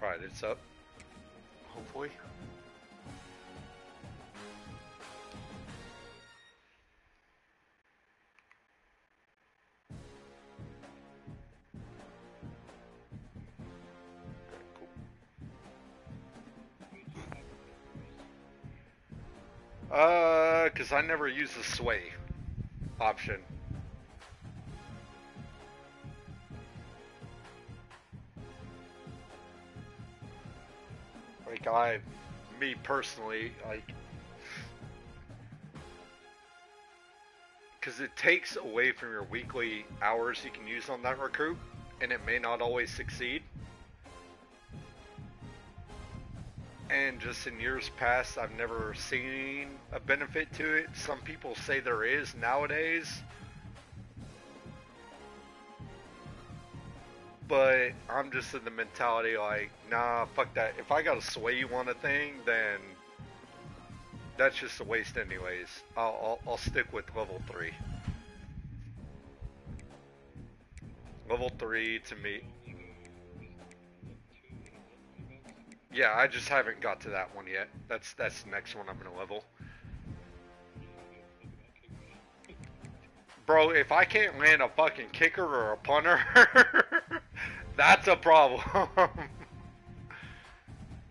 Alright, it's up. Hopefully. Because I never use the sway option. Like, me personally, like, because it takes away from your weekly hours you can use on that recruit, and it may not always succeed. And just in years past, I've never seen a benefit to it. Some people say there is nowadays, but I'm just in the mentality like, nah, fuck that. If I gotta sway you on a thing, then that's just a waste anyways. I'll stick with level 3. Level 3 to me. Yeah, I just haven't got to that one yet. That's the next one I'm gonna level. Bro, if I can't land a fucking kicker or a punter, that's a problem.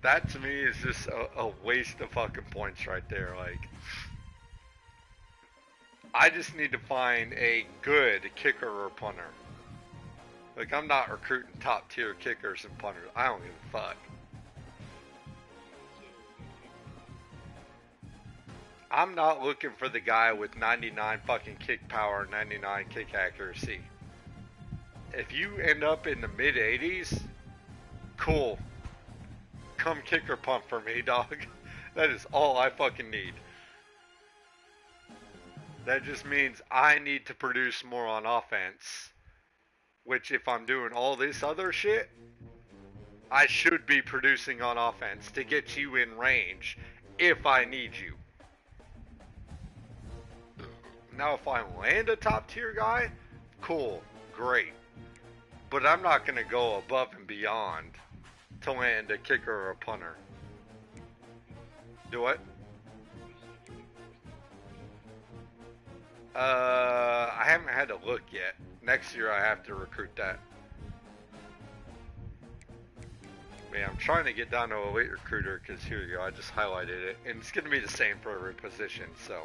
That to me is just a waste of fucking points right there. Like, I just need to find a good kicker or punter. Like, I'm not recruiting top tier kickers and punters. I don't give a fuck. I'm not looking for the guy with 99 fucking kick power, 99 kick accuracy. If you end up in the mid 80s, cool. Come kick or punt for me, dog. That is all I fucking need. That just means I need to produce more on offense. Which, if I'm doing all this other shit, I should be producing on offense to get you in range if I need you. Now, if I land a top tier guy, cool, great. But I'm not going to go above and beyond to land a kicker or a punter. Do what? I haven't had to look yet. Next year I have to recruit that. Man, I'm trying to get down to elite recruiter because here you go, I just highlighted it. And it's going to be the same for every position, so.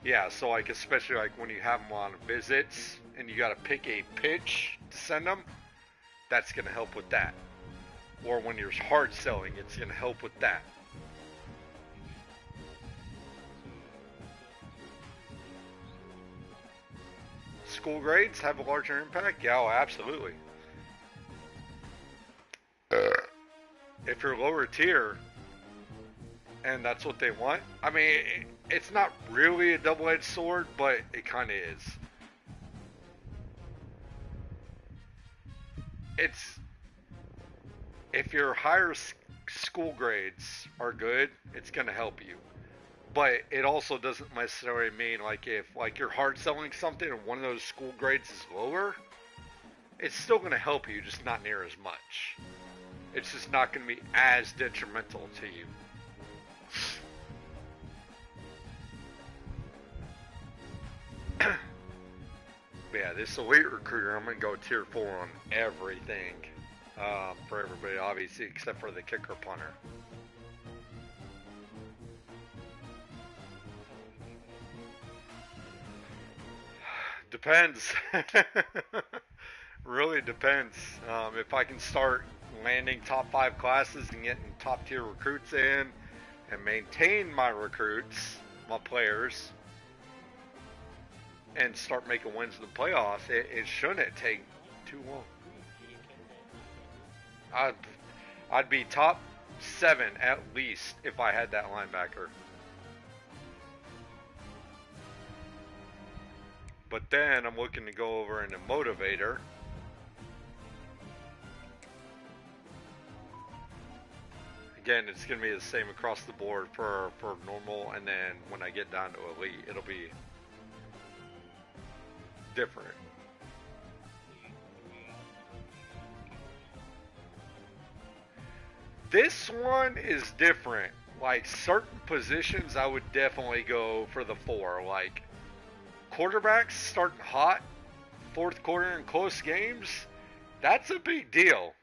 Yeah, so like especially like when you have them on visits and you got to pick a pitch to send them, that's going to help with that. Or when you're hard selling, it's going to help with that. School grades have a larger impact? Yeah, oh, absolutely. If you're lower tier and that's what they want, I mean, it's not really a double-edged sword, but it kind of is. It's if your higher school grades are good, it's going to help you. But it also doesn't necessarily mean like if like you're hard selling something and one of those school grades is lower, it's still going to help you, just not near as much. It's just not going to be as detrimental to you. Yeah, this elite recruiter, I'm going to go tier 4 on everything. For everybody, obviously, except for the kicker punter. Depends. Really depends. If I can start landing top 5 classes and getting top tier recruits in and maintain my recruits, my players, and start making wins in the playoffs, it shouldn't take too long. I'd, I'd be top 7 at least if I had that linebacker. But then I'm looking to go over into motivator. Again, it's going to be the same across the board for normal, and then when I get down to elite, it'll be different. This one is different. Like certain positions, I would definitely go for the four. Like quarterbacks starting hot, fourth quarter in close games, that's a big deal.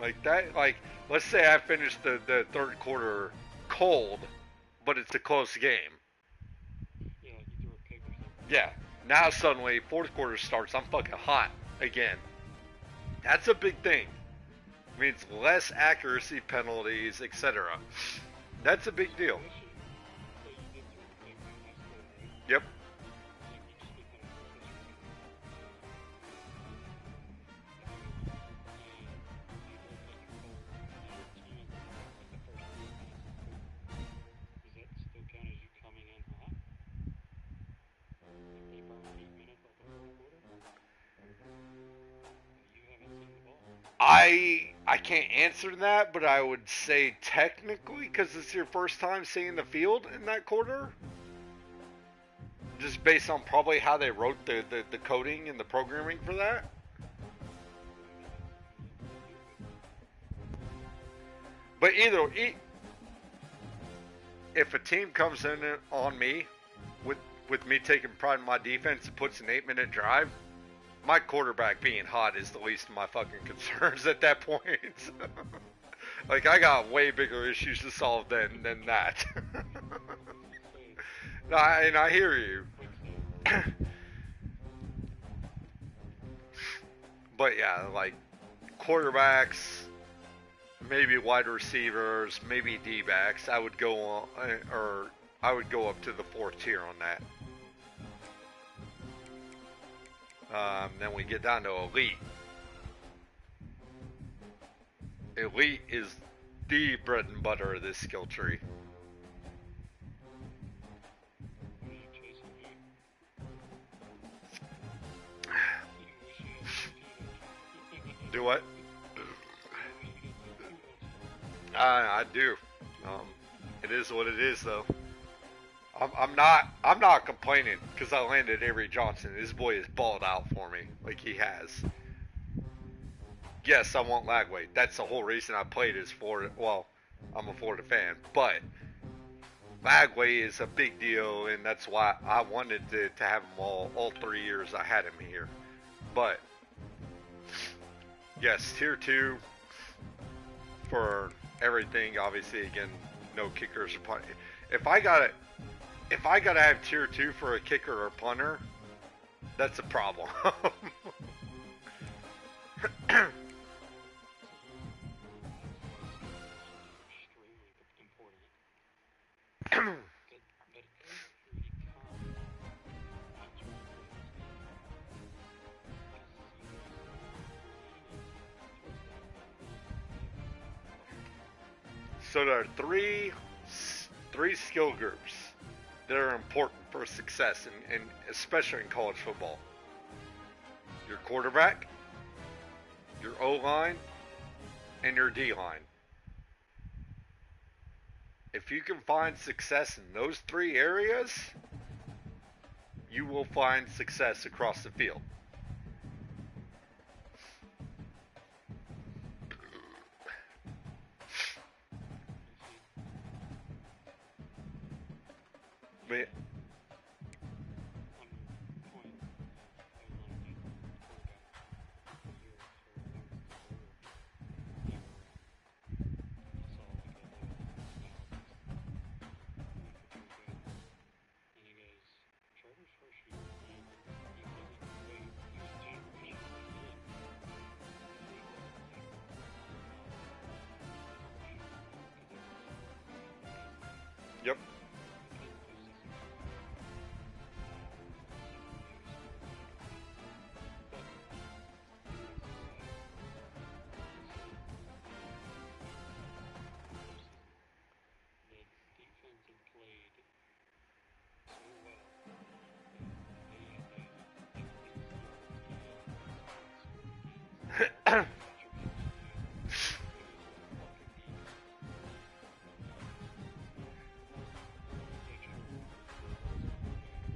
Like that, like let's say I finished the third quarter cold, but it's a close game. Yeah. Now suddenly fourth quarter starts, I'm fucking hot again. That's a big thing. Means less accuracy penalties, etc. That's a big deal. Yep. I can't answer that, but I would say technically because it's your first time seeing the field in that quarter, just based on probably how they wrote the coding and the programming for that. But if a team comes in on me with me taking pride in my defense and puts an 8 minute drive, my quarterback being hot is the least of my fucking concerns at that point. Like I got way bigger issues to solve than that. And I hear you. But yeah, like quarterbacks, maybe wide receivers, maybe D backs. I would go on, or I would go up to the fourth tier on that. Then we get down to elite. Elite is the bread and butter of this skill tree. Do what? I do. It is what it is, though. I'm not complaining because I landed Avery Johnson. This boy is balled out for me like he has. Yes, I want Lagway. That's the whole reason I played is Florida. Well, I'm a Florida fan, but Lagway is a big deal, and that's why I wanted to have him all 3 years I had him here. But yes, tier two for everything. Obviously, again, no kickers or punt. If I got it, if I gotta have tier two for a kicker or punter, that's a problem. So there are three skill groups that are important for success, and especially in college football. Your quarterback, your O line, and your D line. If you can find success in those three areas, you will find success across the field. But yep.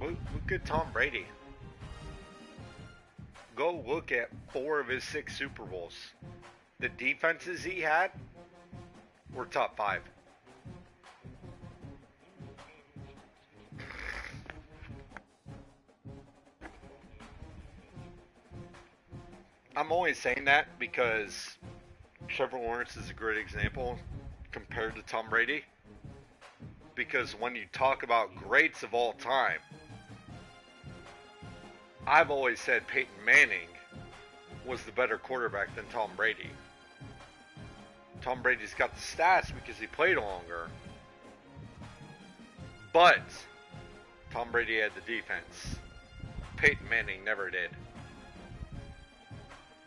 Look at Tom Brady. Go look at 4 of his 6 Super Bowls. The defenses he had were top 5. I'm only saying that because Trevor Lawrence is a great example compared to Tom Brady. Because when you talk about greats of all time, I've always said Peyton Manning was the better quarterback than Tom Brady. Tom Brady's got the stats because he played longer, but Tom Brady had the defense. Peyton Manning never did.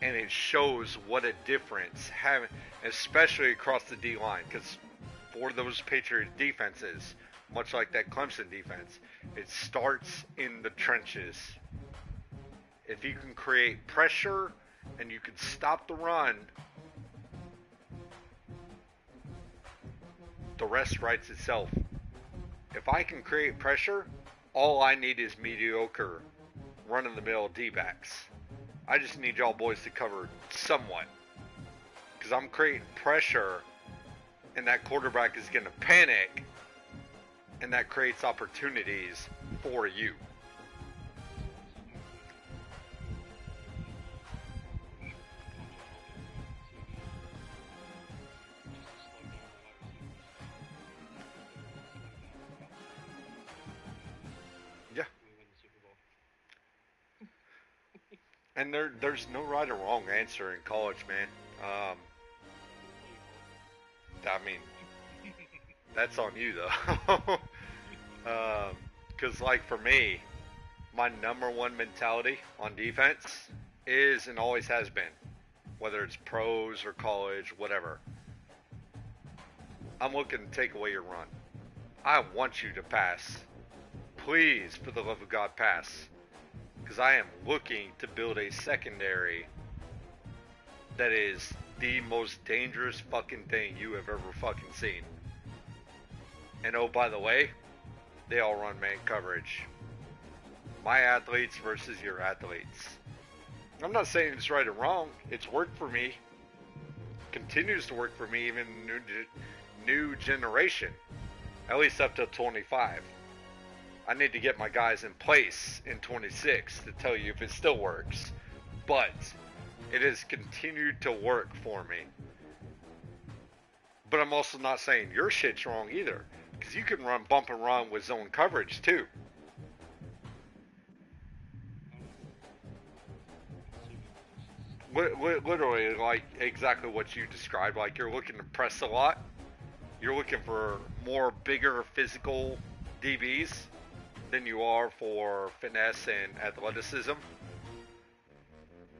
And it shows what a difference having, especially across the D line, because for those Patriot defenses, much like that Clemson defense, it starts in the trenches. If you can create pressure and you can stop the run, the rest writes itself. If I can create pressure, all I need is mediocre run-of-the-mill D-backs. I just need y'all boys to cover somewhat. Because I'm creating pressure, and that quarterback is going to panic, and that creates opportunities for you. Yeah. And there's no right or wrong answer in college, man. I mean, that's on you though. Because like for me, my number one mentality on defense is and always has been, whether it's pros or college, whatever. I'm looking to take away your run. I want you to pass. Please, for the love of God, pass. Because I am looking to build a secondary that is the most dangerous fucking thing you have ever fucking seen. And oh, by the way, they all run man coverage. My athletes versus your athletes. I'm not saying it's right or wrong. It's worked for me. Continues to work for me, even new generation. At least up to 25. I need to get my guys in place in 26 to tell you if it still works. But it has continued to work for me. But I'm also not saying your shit's wrong either. Because you can run bump and run with zone coverage too. Literally, like exactly what you described. Like you're looking to press a lot. You're looking for more bigger physical DBs than you are for finesse and athleticism.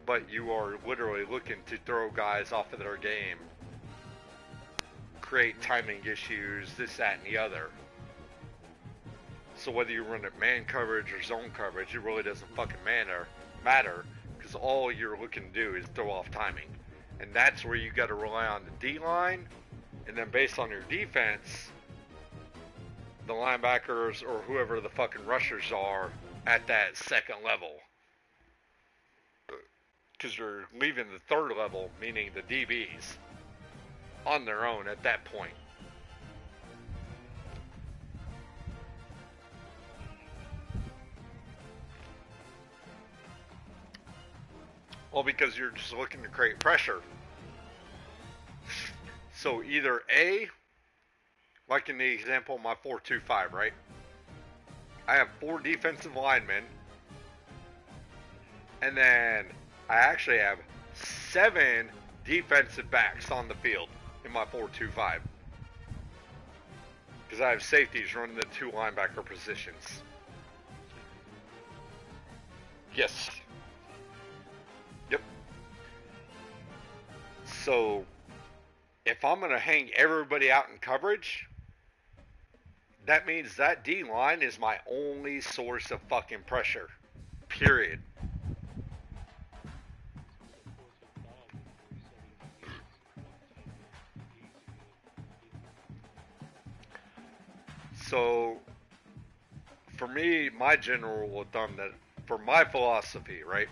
But you are literally looking to throw guys off of their game, create timing issues, this, that, and the other. So whether you run it man coverage or zone coverage, it really doesn't fucking matter, because all you're looking to do is throw off timing. And that's where you got to rely on the D-line, and then based on your defense, the linebackers or whoever the fucking rushers are at that second level. Because you're leaving the third level, meaning the DBs, on their own at that point. Well, because you're just looking to create pressure. So either A, like in the example of my 4-2-5, right? I have 4 defensive linemen, and then I actually have 7 defensive backs on the field in my 4-2-5. Because I have safeties running the 2 linebacker positions. Yes. Yep. So, if I'm going to hang everybody out in coverage, that means that D-line is my only source of fucking pressure. Period. So, for me, my general rule of thumb that for my philosophy, right?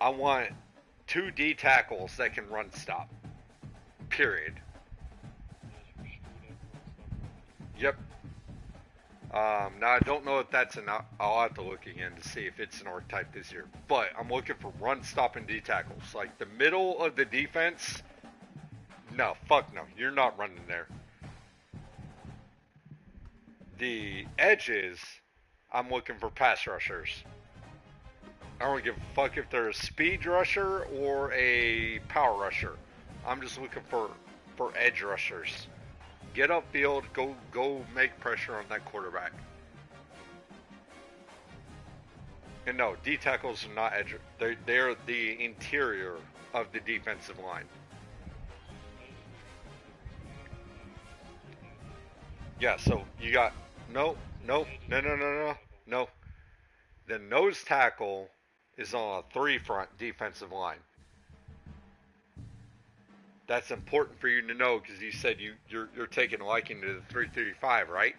I want two D tackles that can run stop. Period. Yep. Now I don't know if that's an. I'll have to look again to see if it's an archetype this year. But I'm looking for run stop and D tackles. Like the middle of the defense. No, fuck no. You're not running there. The edges, I'm looking for pass rushers. I don't give a fuck if they're a speed rusher or a power rusher. I'm just looking for edge rushers. Get upfield, go make pressure on that quarterback. And no, D tackles are not edge. They're the interior of the defensive line. Yeah, so you got no. The nose tackle is on a three front defensive line. That's important for you to know because you said you're taking a liking to the 3-3-5, right?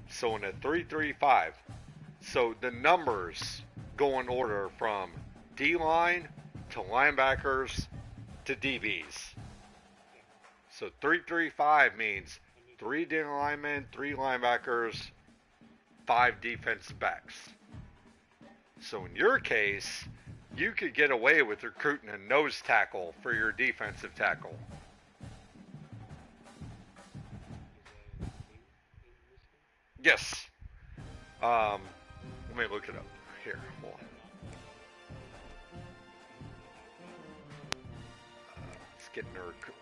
So in a 3-3-5, so the numbers go in order from D line to linebackers to DBs. So 3-3-5 means 3 D linemen, 3 linebackers, 5 defensive backs. So in your case, you could get away with recruiting a nose tackle for your defensive tackle. Yes. Let me look it up. Here, hold on. It's getting a recruit.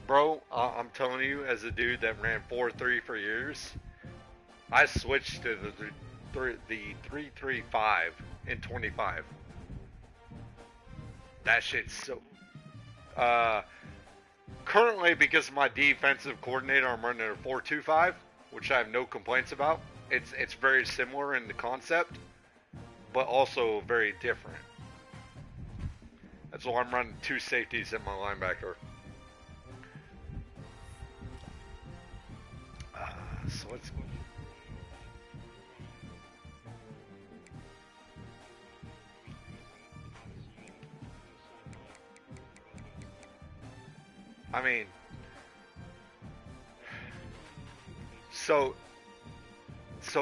Bro, I'm telling you, as a dude that ran 4-3 for years, I switched to the 3-3-5 in 25. That shit's so. Uh, Currently, because of my defensive coordinator, I'm running a 4-2-5, which I have no complaints about. It's very similar in the concept, but also very different. That's why I'm running 2 safeties at my linebacker. So let's. I mean, so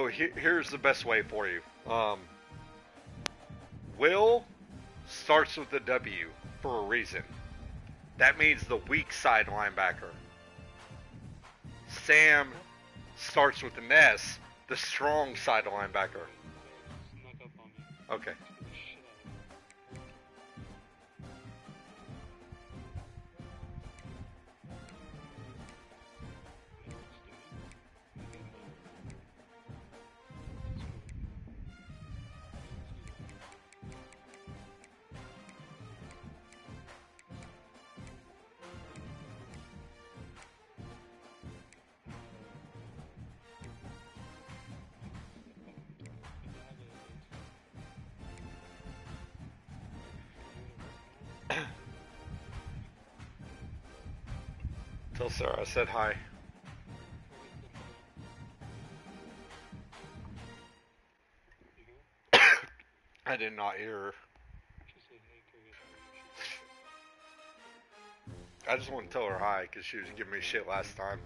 here's the best way for you. Will starts with a W for a reason. That means the weak side linebacker. Sam starts with an S, the strong side linebacker. Okay. Tell Sarah I said hi. I did not hear her. I just want to tell her hi because she was giving me shit last time.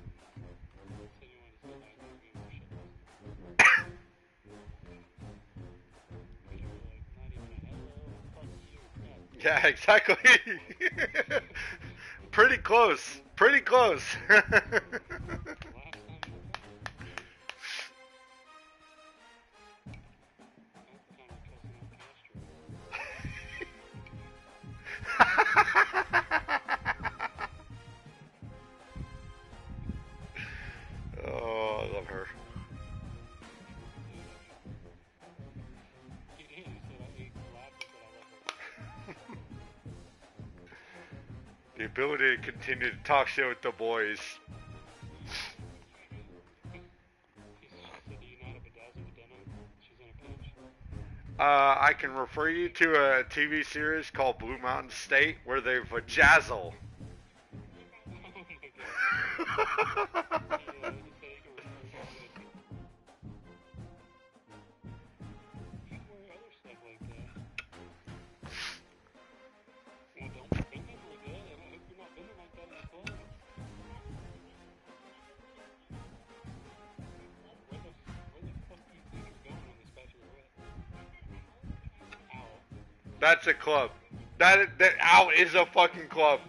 Yeah, exactly. Pretty close. Pretty close. Oh, I love her. The ability to continue to talk shit with the boys. I can refer you to a TV series called Blue Mountain State where they vajazzle. That's a club. That out is a fucking club.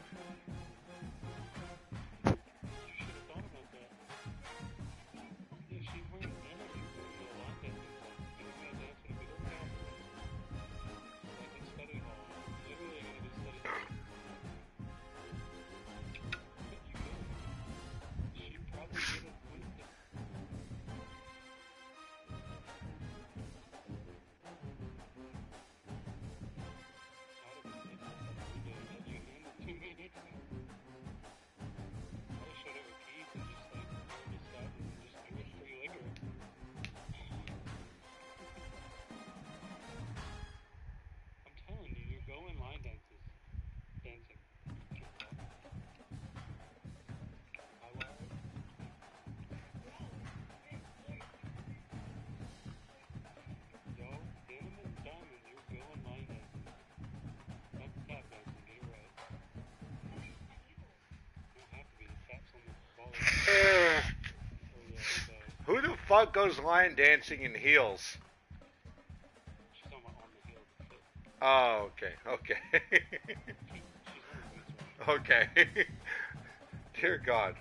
Who the fuck goes line dancing in heels? Oh, okay, okay. Okay. Dear God.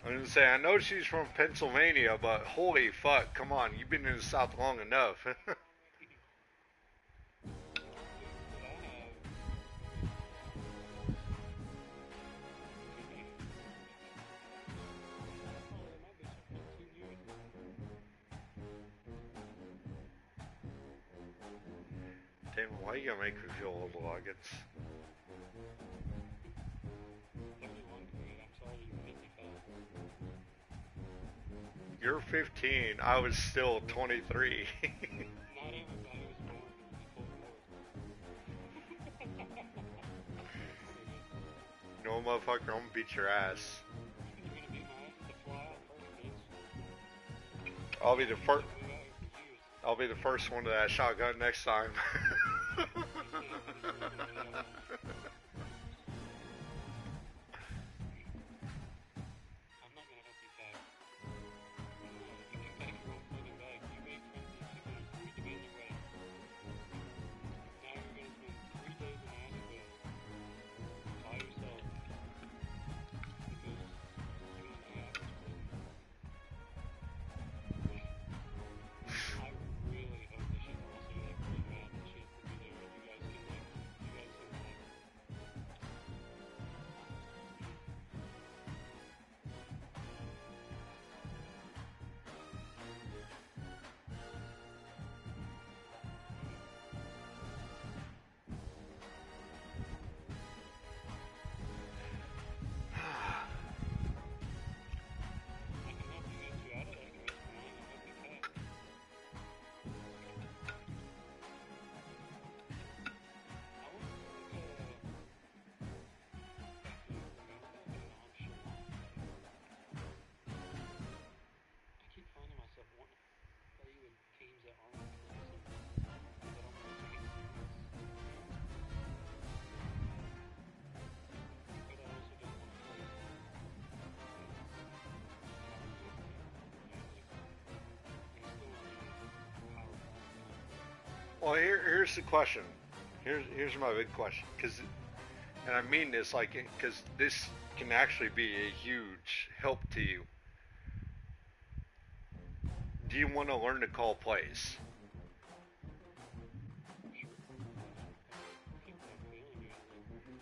I'm gonna say, I know she's from Pennsylvania, but holy fuck, come on, you've been in the South long enough. Damn, why you gonna make me feel old, Loggins? You're 15, I was still 23. No, motherfucker, I'm gonna beat your ass. I'll be the first. I'll be the first one to that shotgun next time. Well, here's the question. Here's my big question, and I mean this because this can actually be a huge help to you. Do you want to learn to call plays?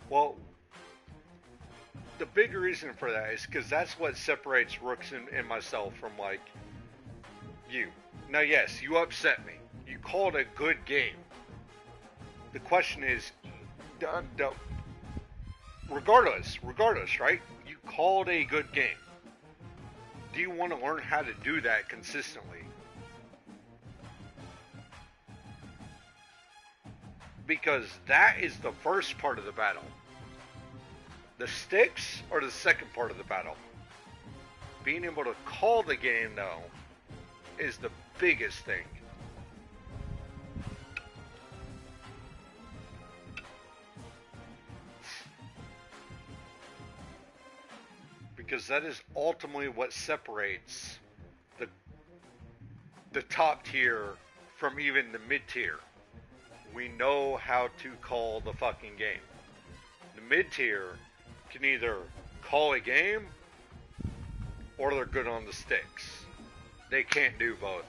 Well, the big reason for that is because that's what separates Rooks and myself from like you. Now, yes, you upset me. You called a good game. The question is, regardless, right? You called a good game. Do you want to learn how to do that consistently? because that is the first part of the battle. The sticks are the second part of the battle. Being able to call the game, though, is the biggest thing. Because that is ultimately what separates the the top tier from even the mid tier. We know how to call the fucking game. The mid tier can either call a game or they're good on the sticks. They can't do both.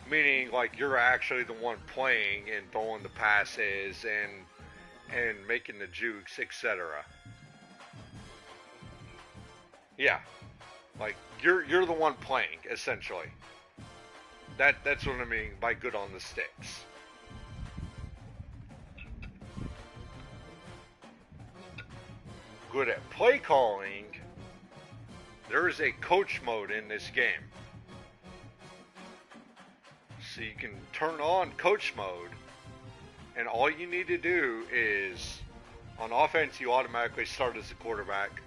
Meaning, like, you're actually the one playing and throwing the passes and making the jukes, etc. Yeah, like you're the one playing essentially. That's what I mean by good on the sticks. Good at play calling. There is a coach mode in this game. So you can turn on coach mode, and all you need to do is, on offense, you automatically start as a quarterback.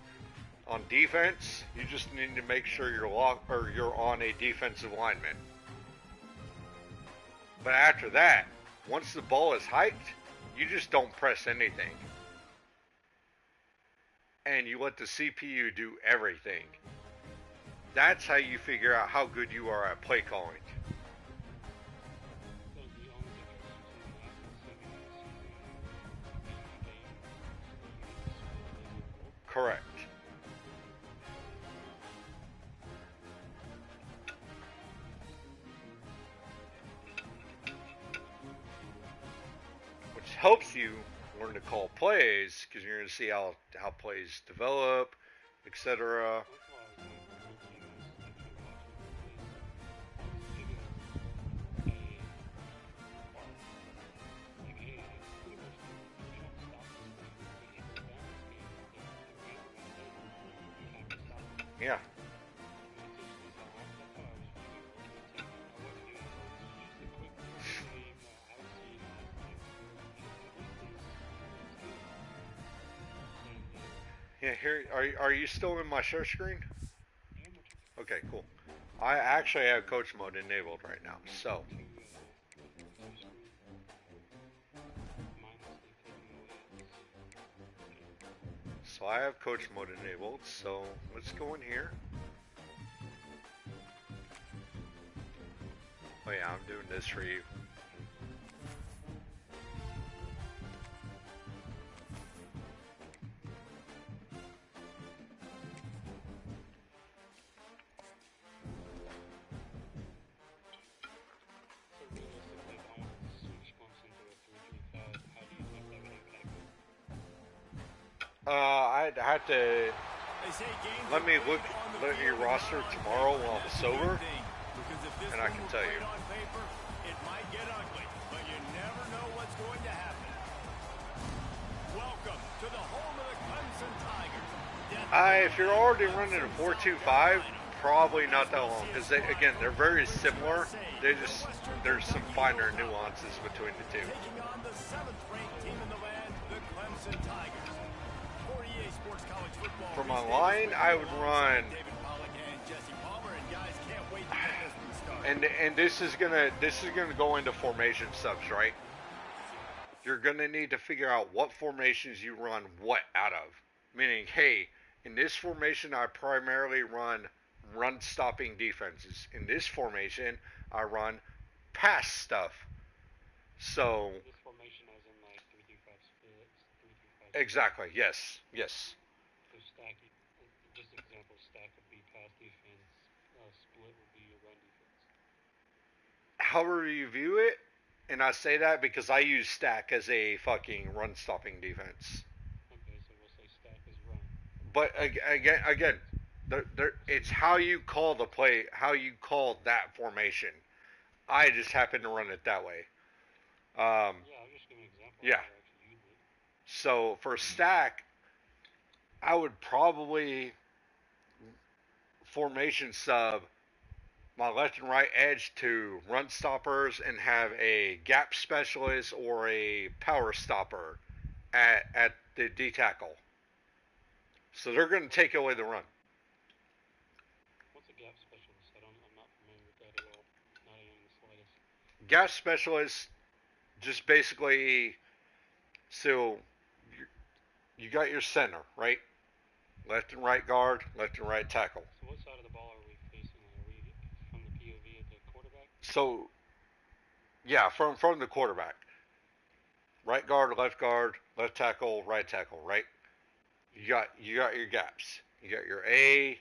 On defense, you just need to make sure you're on a defensive lineman. But after that, once the ball is hiked, you just don't press anything. And you let the CPU do everything. That's how you figure out how good you are at play calling. Correct. Which helps you learn to call plays because you're going to see how plays develop, etc. Yeah. Yeah, here, are you still in my share screen? Okay, cool. I actually have coach mode enabled right now, so I have coach mode enabled, so let's go in here. Oh yeah, I'm doing this for you. I'd have to let me look at your roster tomorrow while I'm sober, and I can tell you. It might get ugly, but you never know what's going to happen. Welcome to the home of the Clemson Tigers. If you're already running a 4.25, probably not that long, because again, they're very similar. There's some finer nuances between the two. Taking on the 7th-ranked team in the land, the Clemson Tigers. For my line, I would run. And this is gonna go into formation subs, right? You're gonna need to figure out what formations you run what out of. Meaning, hey, in this formation, I primarily run stopping defenses. In this formation, I run pass stuff. So. This formation as in like 3-5 splits, 3-5. Exactly. Yes. Yes. So stack, just example, stack would be pass defense, split would be your run defense. However you view it, and I say that because I use stack as a fucking run stopping defense. Okay, so we'll say stack is run. But again, it's how you call the play, how you call that formation. I just happen to run it that way. Yeah, I'll just give an example. Yeah. So for stack, I would probably formation sub my left and right edge to run stoppers and have a gap specialist or a power stopper at the D tackle. So they're going to take away the run. What's a gap specialist? I'm not familiar with that at all. Not even in the slightest. Gap specialist just basically, so you got your center, right? Left and right guard, left and right tackle. So what side of the ball are we facing? Are we from the POV of the quarterback? So yeah, from the quarterback. Right guard, left tackle, right tackle, right? You got your gaps. You got your A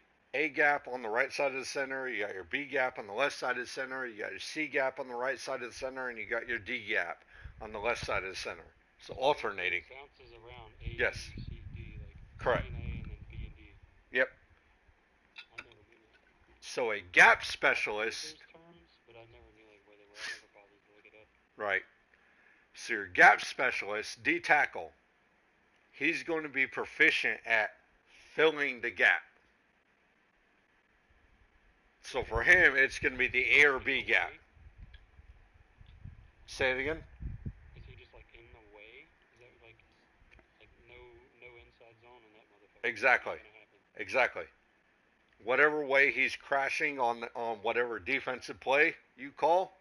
gap on the right side of the center, you got your B gap on the left side of the center, you got your C gap on the right side of the center, and you got your D gap on the left side of the center. So alternating. It bounces around A, Yes. B, C, D, like Correct. C and A and then B and D. Yep. I never knew that. So a gap specialist, Those terms, but I never knew like where they were. I never bothered to look it up. right? So your gap specialist, D tackle, he's going to be proficient at filling the gap. So for him, it's going to be the A or B gap. Say it again. Is he just like in the way? Is that like no inside zone in that motherfucker? Exactly. What's gonna happen? Exactly. Whatever way he's crashing on whatever defensive play you call,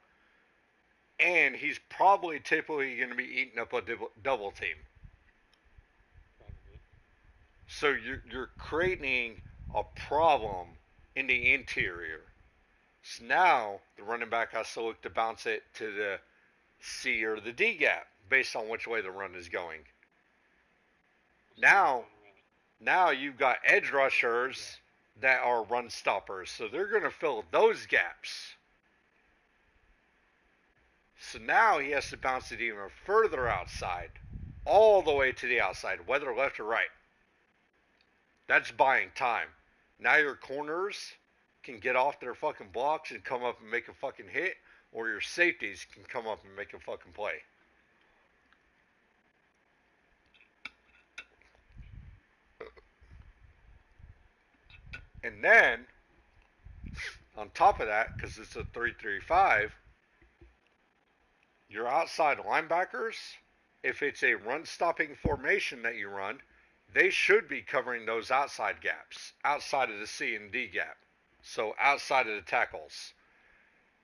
and he's probably typically going to be eating up a double team. Probably. So you're creating a problem in the interior. So now the running back has to look to bounce it to the C or the D gap based on which way the run is going. Now you've got edge rushers that are run stoppers, so they're going to fill those gaps. So now he has to bounce it even further outside, all the way to the outside, whether left or right. That's buying time. Now your corners can get off their fucking blocks and come up and make a fucking hit, or your safeties can come up and make a fucking play. And then, on top of that, because it's a 3-3-5, your outside linebackers, if it's a run-stopping formation that you run, they should be covering those outside gaps, outside of the C and D gap. So outside of the tackles.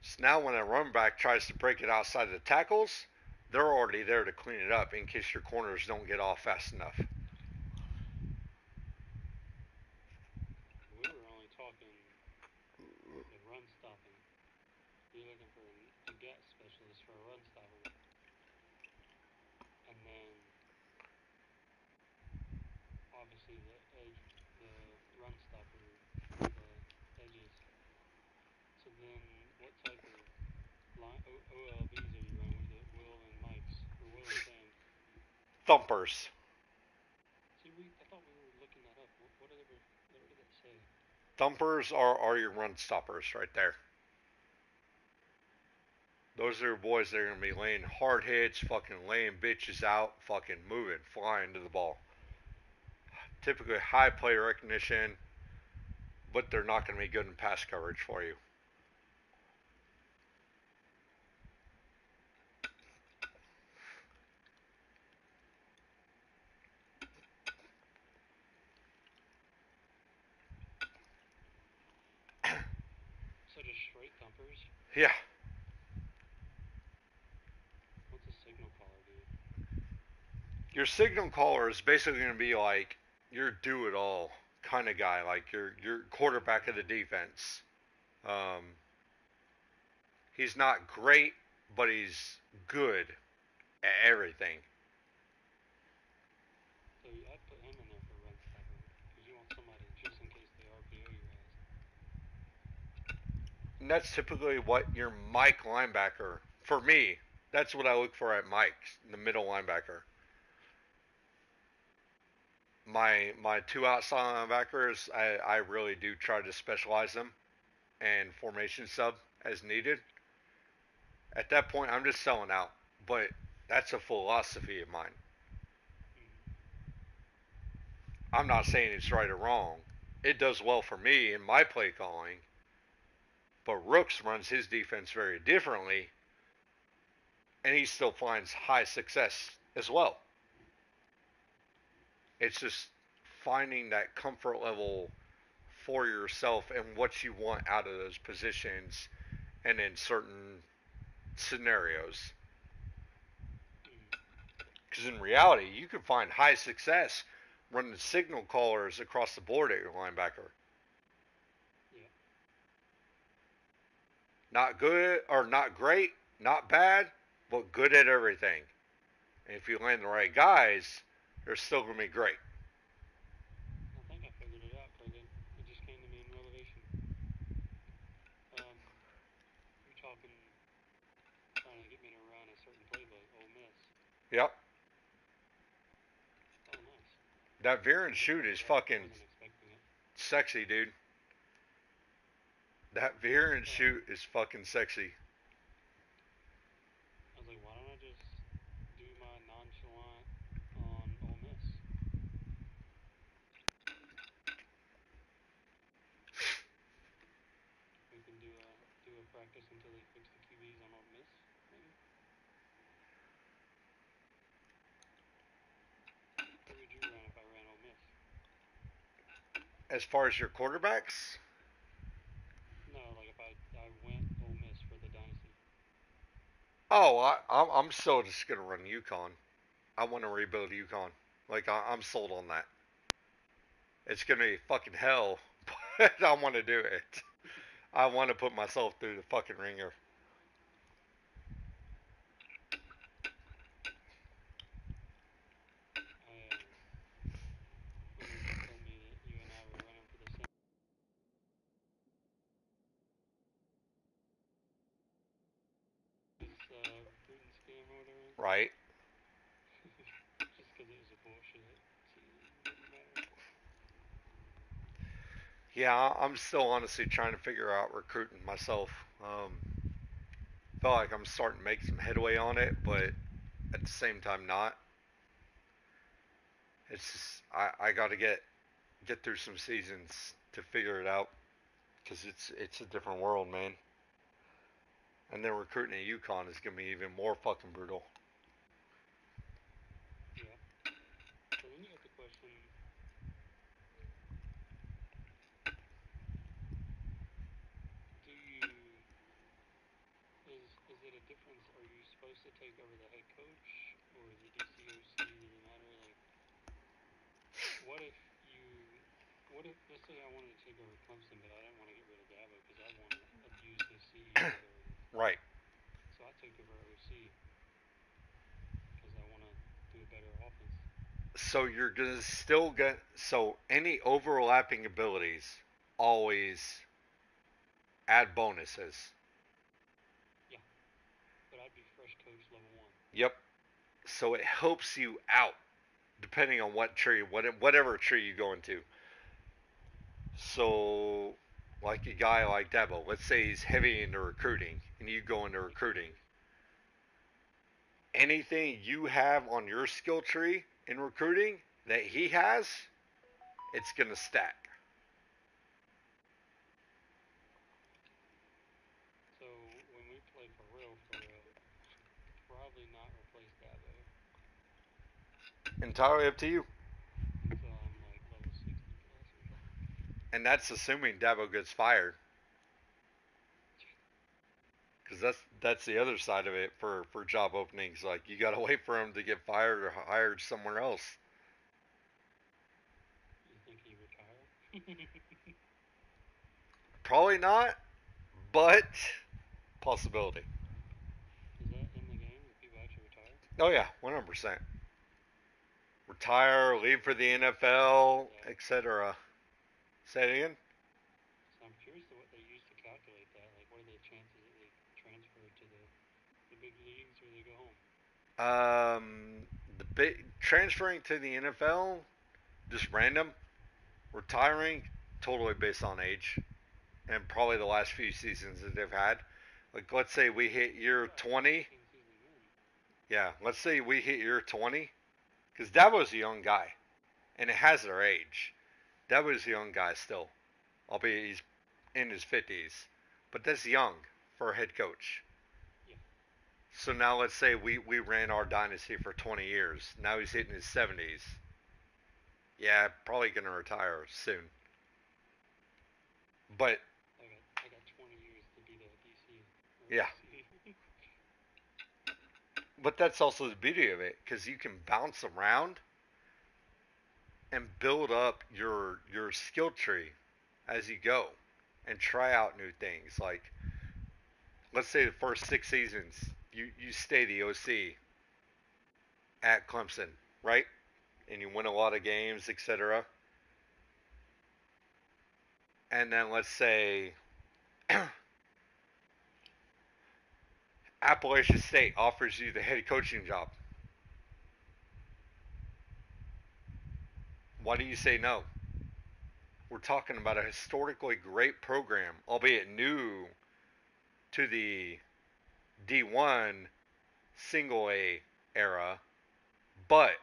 So now when a run back tries to break it outside of the tackles, they're already there to clean it up in case your corners don't get off fast enough. We were only talking the run stopping. You're looking for a gap specialist for a run stopper. And then obviously the run stopper, the edges. So then what type of OLBs are you running? Was it Will and Mike's or Will and Sam's? Thumpers. See, I thought we were looking that up. What did it say? Thumpers are your run stoppers right there. Those are your boys that are going to be laying hard hits, fucking laying bitches out, fucking moving, flying to the ball. Typically high play recognition, but they're not going to be good in pass coverage for you. So just straight thumpers? Yeah. What's a signal caller, dude? Your signal caller is basically going to be like your do-it-all kind of guy, like your quarterback of the defense. He's not great, but he's good at everything. So I'd put him in there for run stopper because you want somebody just in case they RPO your ass. And that's typically what your Mike linebacker, for me, that's what I look for at Mike's, the middle linebacker. My two outside linebackers, I really do try to specialize them and formation sub as needed. At that point, I'm just selling out, but that's a philosophy of mine. I'm not saying it's right or wrong. It does well for me in my play calling, But Rooks runs his defense very differently, and he still finds high success as well. It's just finding that comfort level for yourself and what you want out of those positions and in certain scenarios. Because in reality, you can find high success running signal callers across the board at your linebacker. Yeah. Not good or not great, not bad, but good at everything. And if you land the right guys, they're still going to be great. I think I figured it out because it just came to me in revelation. You're talking trying to get me to run a certain playbook, Ole Miss. Yep. Oh, nice. That veer and shoot is fucking I wasn't expecting it. sexy, dude. That veer and shoot is fucking sexy. I was like, why don't I just do my nonchalant on Ole Miss? We can do a practice until they fix the QBs on Ole Miss, maybe. Who would you run if I ran Ole Miss? As far as your quarterbacks, No, like if I went Ole Miss for the dynasty. I'm still just gonna run UConn. I want to rebuild UConn. Like I'm sold on that. It's gonna be fucking hell, but I want to do it. I want to put myself through the fucking ringer. When you told me that you and I were running for the same. This recruiting scam or whatever. Right? Just because it was a bullshit season, didn't matter. Yeah, I'm still honestly trying to figure out recruiting myself. Feel like I'm starting to make some headway on it, but at the same time not. It's just I got to get through some seasons to figure it out because it's a different world, man. And then recruiting at UConn is gonna be even more fucking brutal. Yeah. So then you got the question. Do you is it a difference? Are you supposed to take over the head coach, or is it DCOC? Does it matter? Like, what if you, what if let's say I wanted to take over Clemson, but I didn't want to get rid of Dabo because I want to abuse his CEO ability. Right. So I take over OC because I want to do a better offense. So you're gonna still get so any overlapping abilities always add bonuses. Yeah, but I'd be fresh coach level 1. Yep. So it helps you out depending on what tree, whatever tree you go into. So, like a guy like Dabo, let's say he's heavy into recruiting, and you go into recruiting. Anything you have on your skill tree in recruiting that he has, it's gonna stack. So when we play for real, probably not replace Dabo Entirely up to you. until I'm like level 60 plus or something. And that's assuming Dabo gets fired. Because that's the other side of it for job openings. Like you gotta wait for him to get fired or hired somewhere else. You think he retire? Probably not, but possibility. Is that in the game? Do people actually retire? Oh yeah, 100%. Retire, leave for the NFL, etc. Say it again. So I'm curious to what they use to calculate that. Like, what are the chances that they transfer to the big leagues or they go home? The big transferring to the NFL, just random. Retiring, totally based on age, and probably the last few seasons that they've had. Like, let's say we hit year 20. Yeah, let's say we hit year 20, because Dabo's a young guy, and it has their age. Dabo's a young guy still, albeit he's in his 50s. But that's young for a head coach. Yeah. So now let's say we ran our dynasty for 20 years. Now he's hitting his 70s. Yeah, probably going to retire soon. But I got 20 years to be the DC. yeah, but that's also the beauty of it because you can bounce around and build up your skill tree as you go and try out new things. Like let's say the first 6 seasons you stay the OC at Clemson, right? And you win a lot of games, etc. And then let's say Appalachian State offers you the head coaching job. Why do you say no? We're talking about a historically great program, albeit new to the D1 single A era, but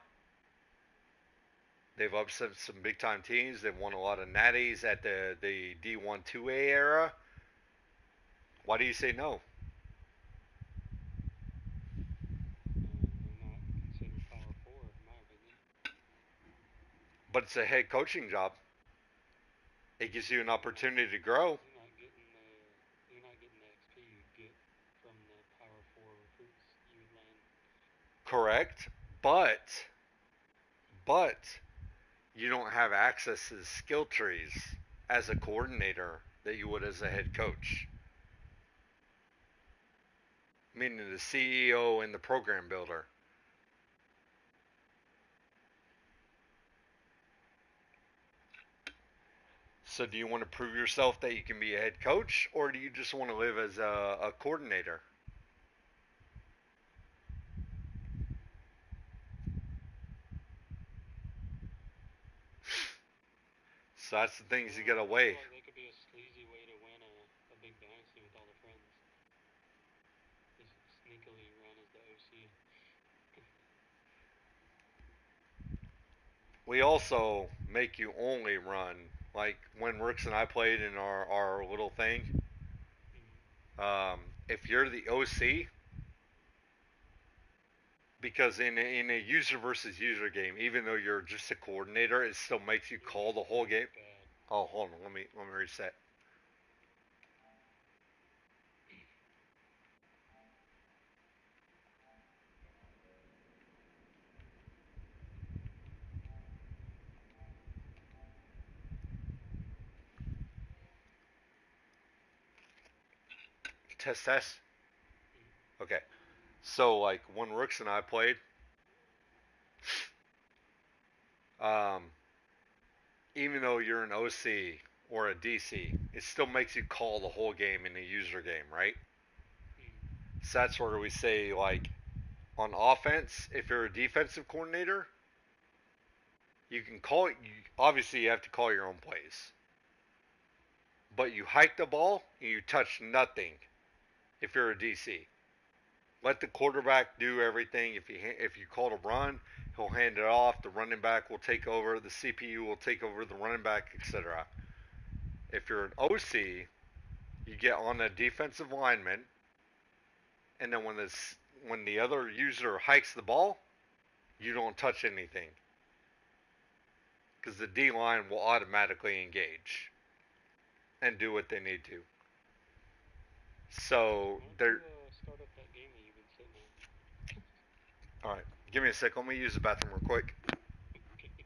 they've upset some big time teams. They've won a lot of natties at the D1 2A era. Why do you say no? They're not considered Power 4, in my opinion. But it's a head coaching job. It gives you an opportunity to grow. You're not getting the XP you get from the Power 4 recruits you would land. Correct. But you don't have access to the skill trees as a coordinator that you would as a head coach. Meaning the CEO and the program builder. So do you want to prove yourself that you can be a head coach, or do you just want to live as a coordinator? So that's the things you gotta I weigh. feel like they could be a sleazy way to win a big dynasty with all the friends. Just sneakily run as the OC. We also make you only run. Like when Rooks and I played in our little thing, Mm-hmm. um, if you're the OC, because in a user versus user game, even though you're just a coordinator, it still makes you call the whole game. Bad. Oh, hold on, let me reset. Test test. Mm-hmm. Okay. So like when Rooks and I played, um, even though you're an OC or a DC, it still makes you call the whole game in a user game, right? Mm-hmm. So that's where we say like on offense, if you're a defensive coordinator, you can call it. Obviously, you have to call your own plays, but you hike the ball and you touch nothing. If you're a DC, let the quarterback do everything. If you call a run, he'll hand it off. The running back will take over. The CPU will take over the running back, etc. If you're an OC, you get on a defensive lineman, and then when the other user hikes the ball, you don't touch anything because the D line will automatically engage and do what they need to. So Why don't they're you start up that game that you've been sitting on? all right. Give me a sec. Let me use the bathroom real quick. Okay.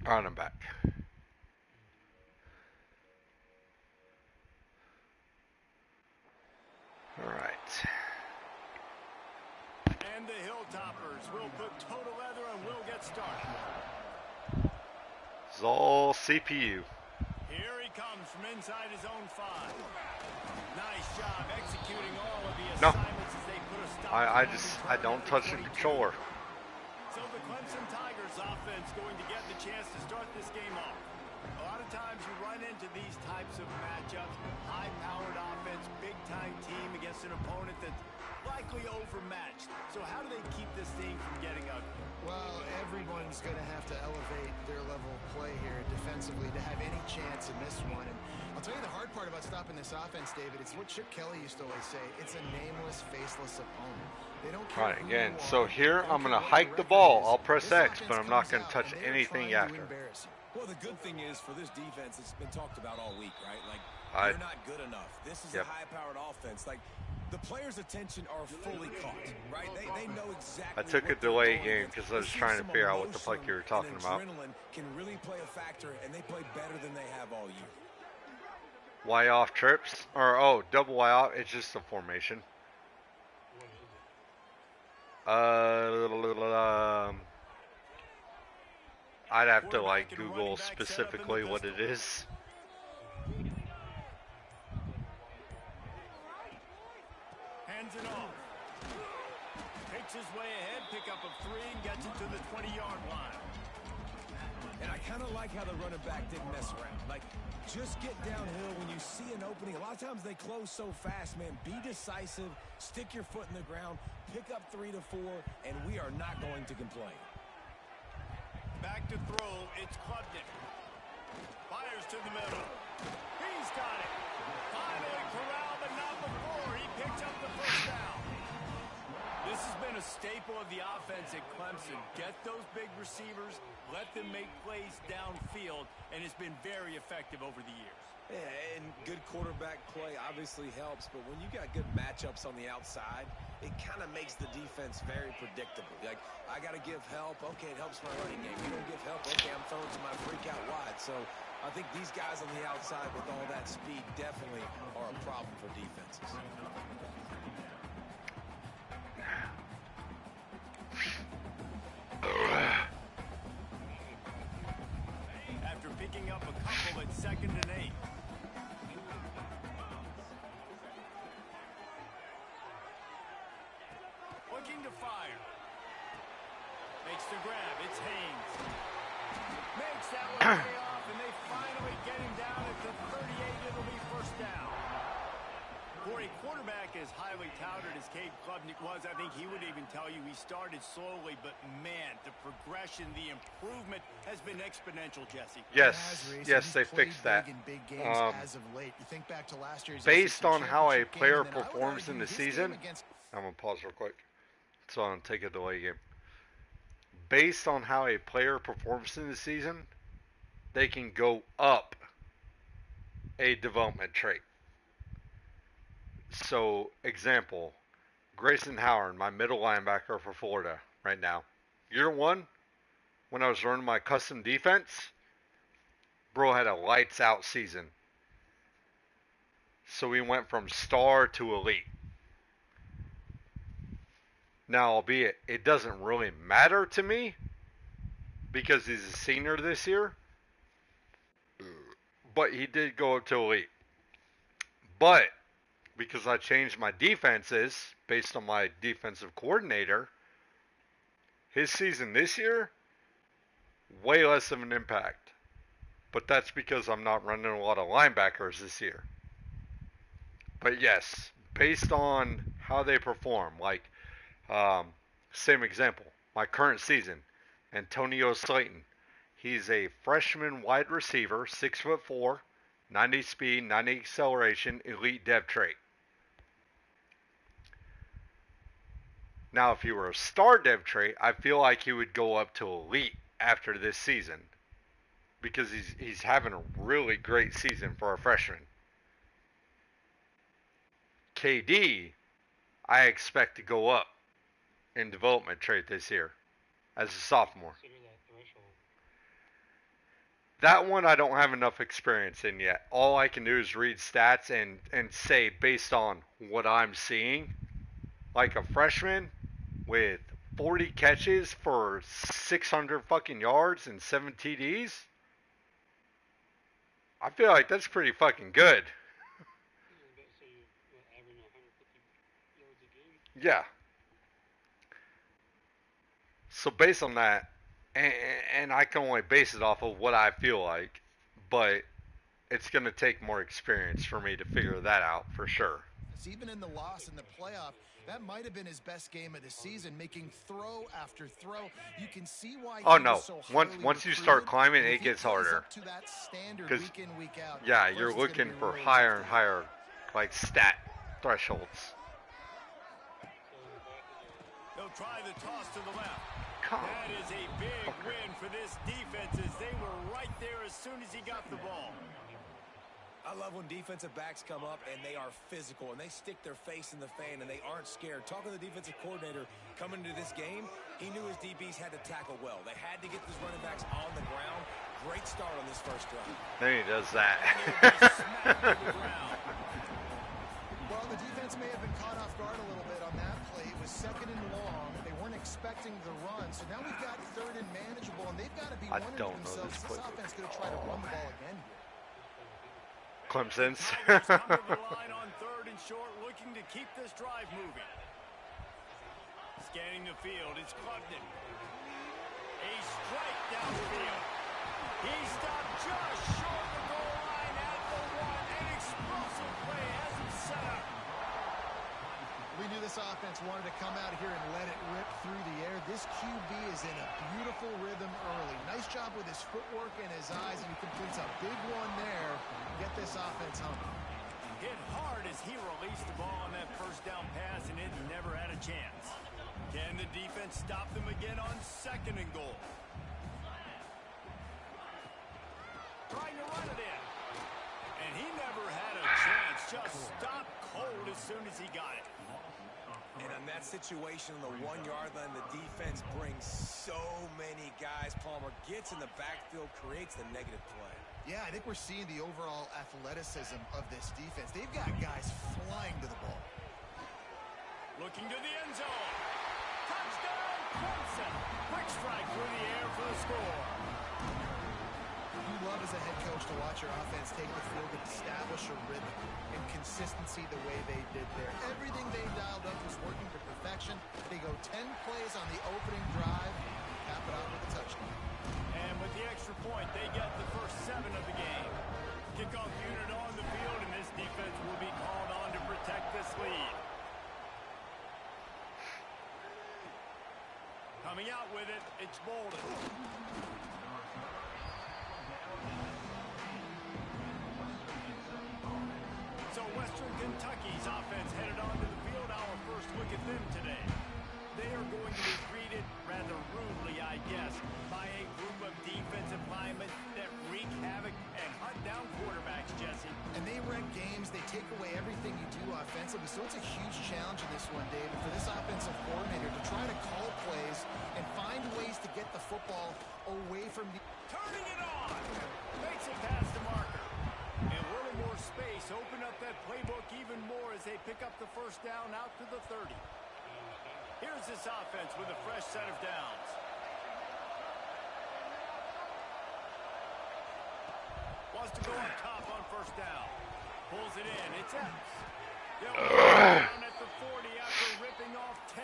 Alright, I'm back. Alright. And the Hilltoppers will put total leather and we'll get started. It's all CPU. Here he comes from inside his own 5. Nice job executing all of the assignments as they put a stop. I don't touch the controller. So the Clemson Tigers offense going to get the chance to start this game off. A lot of times you run into these types of matchups, high-powered offense, big-time team against an opponent that's likely overmatched. So how do they keep this thing from getting ugly? Well, everyone's going to have to elevate their level of play here defensively to have any chance in this one. And I'll tell you the hard part about stopping this offense, David, it's what Chip Kelly used to always say. It's a nameless, faceless opponent. They don't care. Alright, again, so here I'm going to hike the ball. I'll press X, but I'm not going to touch anything after. Well, the good thing is for this defense, it's been talked about all week, right? Like, they're not good enough. This is a high-powered offense. Like, the players' attention are fully caught, right? They know exactly. I took a delay game because I was trying to figure out what the fuck you were talking about. Adrenaline can really play a factor, and they play better than they have all year. Y off trips? Or, double Y off. It's just a formation. I'd have to, like, Google specifically what it is. Hands it off. Takes his way ahead, pick up of 3, and gets it to the 20-yard line. And I kind of like how the running back didn't mess around. Like, just get downhill when you see an opening. A lot of times they close so fast, man. Be decisive, stick your foot in the ground, pick up 3 to 4, and we are not going to complain. Back to throw, it's Klubnik. Fires to the middle. He's got it. Finally corralled, but not before. He picks up the first down. This has been a staple of the offense at Clemson. Get those big receivers, let them make plays downfield, and it's been very effective over the years. Yeah, and good quarterback play obviously helps, but when you got good matchups on the outside, it kind of makes the defense very predictable. Like, I got to give help. Okay, it helps my running game. You don't give help. Okay, I'm throwing to my freak out wide. So I think these guys on the outside with all that speed definitely are a problem for defenses. After picking up a couple at 2nd and 8. Looking to fire. Makes the grab. It's Haynes. Makes that one pay off, and they finally get him down at the 38. It'll be first down. For a quarterback as highly touted as Cade Klubnik was, I think he would even tell you he started slowly, but man, the progression, the improvement has been exponential, Jesse. Yes, they fixed that. In big games as of late. You think back to last year's Based on how a championship game, player and then I would performs argue in the his season, game against I'm going to pause real quick. So I'm going to take a delay game. Based on how a player performs in the season, they can go up a development trait. So, example, Grayson Howard, my middle linebacker for Florida right now. Year 1, when I was running my custom defense, bro had a lights out season. So we went from star to elite. Now, albeit, it doesn't really matter to me because he's a senior this year, but he did go up to elite. But because I changed my defenses based on my defensive coordinator, his season this year, way less of an impact. But that's because I'm not running a lot of linebackers this year. But yes, based on how they perform, like, same example, my current season, Antonio Slayton. He's a freshman wide receiver, 6'4", 90 speed, 90 acceleration, elite dev trait. Now, if he were a star dev trait, I feel like he would go up to elite after this season because he's having a really great season for a freshman. KD, I expect to go up in development trait this year as a sophomore. Consider that threshold. That one I don't have enough experience in yet. All I can do is read stats and say based on what I'm seeing, like a freshman with 40 catches for 600 fucking yards and 7 TDs. I feel like that's pretty fucking good. So you're averaging 150 yards a game? Yeah. So based on that, and I can only base it off of what I feel like, but it's going to take more experience for me to figure that out for sure. Even in the loss in the playoff, that might have been his best game of the season, making throw after throw. You can see why. Oh no! Once you start climbing, it gets harder. Because yeah, you're looking for higher and higher, like stat thresholds. They'll try the toss to the left. Come That is a big win for this defense as they were right there as soon as he got the ball. I love when defensive backs come up and they are physical and they stick their face in the fan and they aren't scared. Talking to the defensive coordinator coming into this game, he knew his DBs had to tackle well. They had to get these running backs on the ground. Great start on this first drive. Then he does that. Well, the defense may have been caught off guard a little bit on that play. It was second and long. They weren't expecting the run, so now we've got third and manageable, and they've got to be wondering to themselves, is this offense going to try to run the ball again here? Clemson's. Tigers come to the line on third and short, looking to keep this drive moving. Scanning the field, it's Klubnik. A strike downfield. He stopped just short of the goal line at the one. An explosive play has him set up. We knew this offense wanted to come out here and let it rip through the air. This QB is in a beautiful rhythm early. Nice job with his footwork and his eyes, and he completes a big one there. Get this offense humming. Hit hard as he released the ball on that first down pass, and it never had a chance. Can the defense stop them again on second and goal? Trying to run it in. And he never had a chance. Just stopped cold as soon as he got it. And on that situation on the 1 yard line, the defense brings so many guys. Palmer gets in the backfield, creates the negative play. Yeah, I think we're seeing the overall athleticism of this defense. They've got guys flying to the ball. Looking to the end zone. Touchdown, Clemson. Quick strike through the air for the score. You love as a head coach to watch your offense take the field and establish a rhythm and consistency the way they did there. Everything they dialed up was working to perfection. They go 10 plays on the opening drive, cap it out with a touchdown. And with the extra point, they get the first 7 of the game. Kickoff unit on the field, and this defense will be called on to protect this lead. Coming out with it, it's Bolden. So Western Kentucky's offense headed onto the field. Our first look at them today. They are going to be greeted rather rudely, I guess, by a group of defensive linemen that wreak havoc and hunt down quarterbacks, Jesse. And they wreck games. They take away everything you do offensively. So it's a huge challenge in this one, David, for this offensive coordinator to try to call plays and find ways to get the football away from the... Turning it on! Makes it past the marker. And a little more space. Open up that playbook even more as they pick up the first down out to the 30. Here's this offense with a fresh set of downs. Wants to go up top on first down. Pulls it in. It's Epps. They'll down at the 40 after ripping off 10.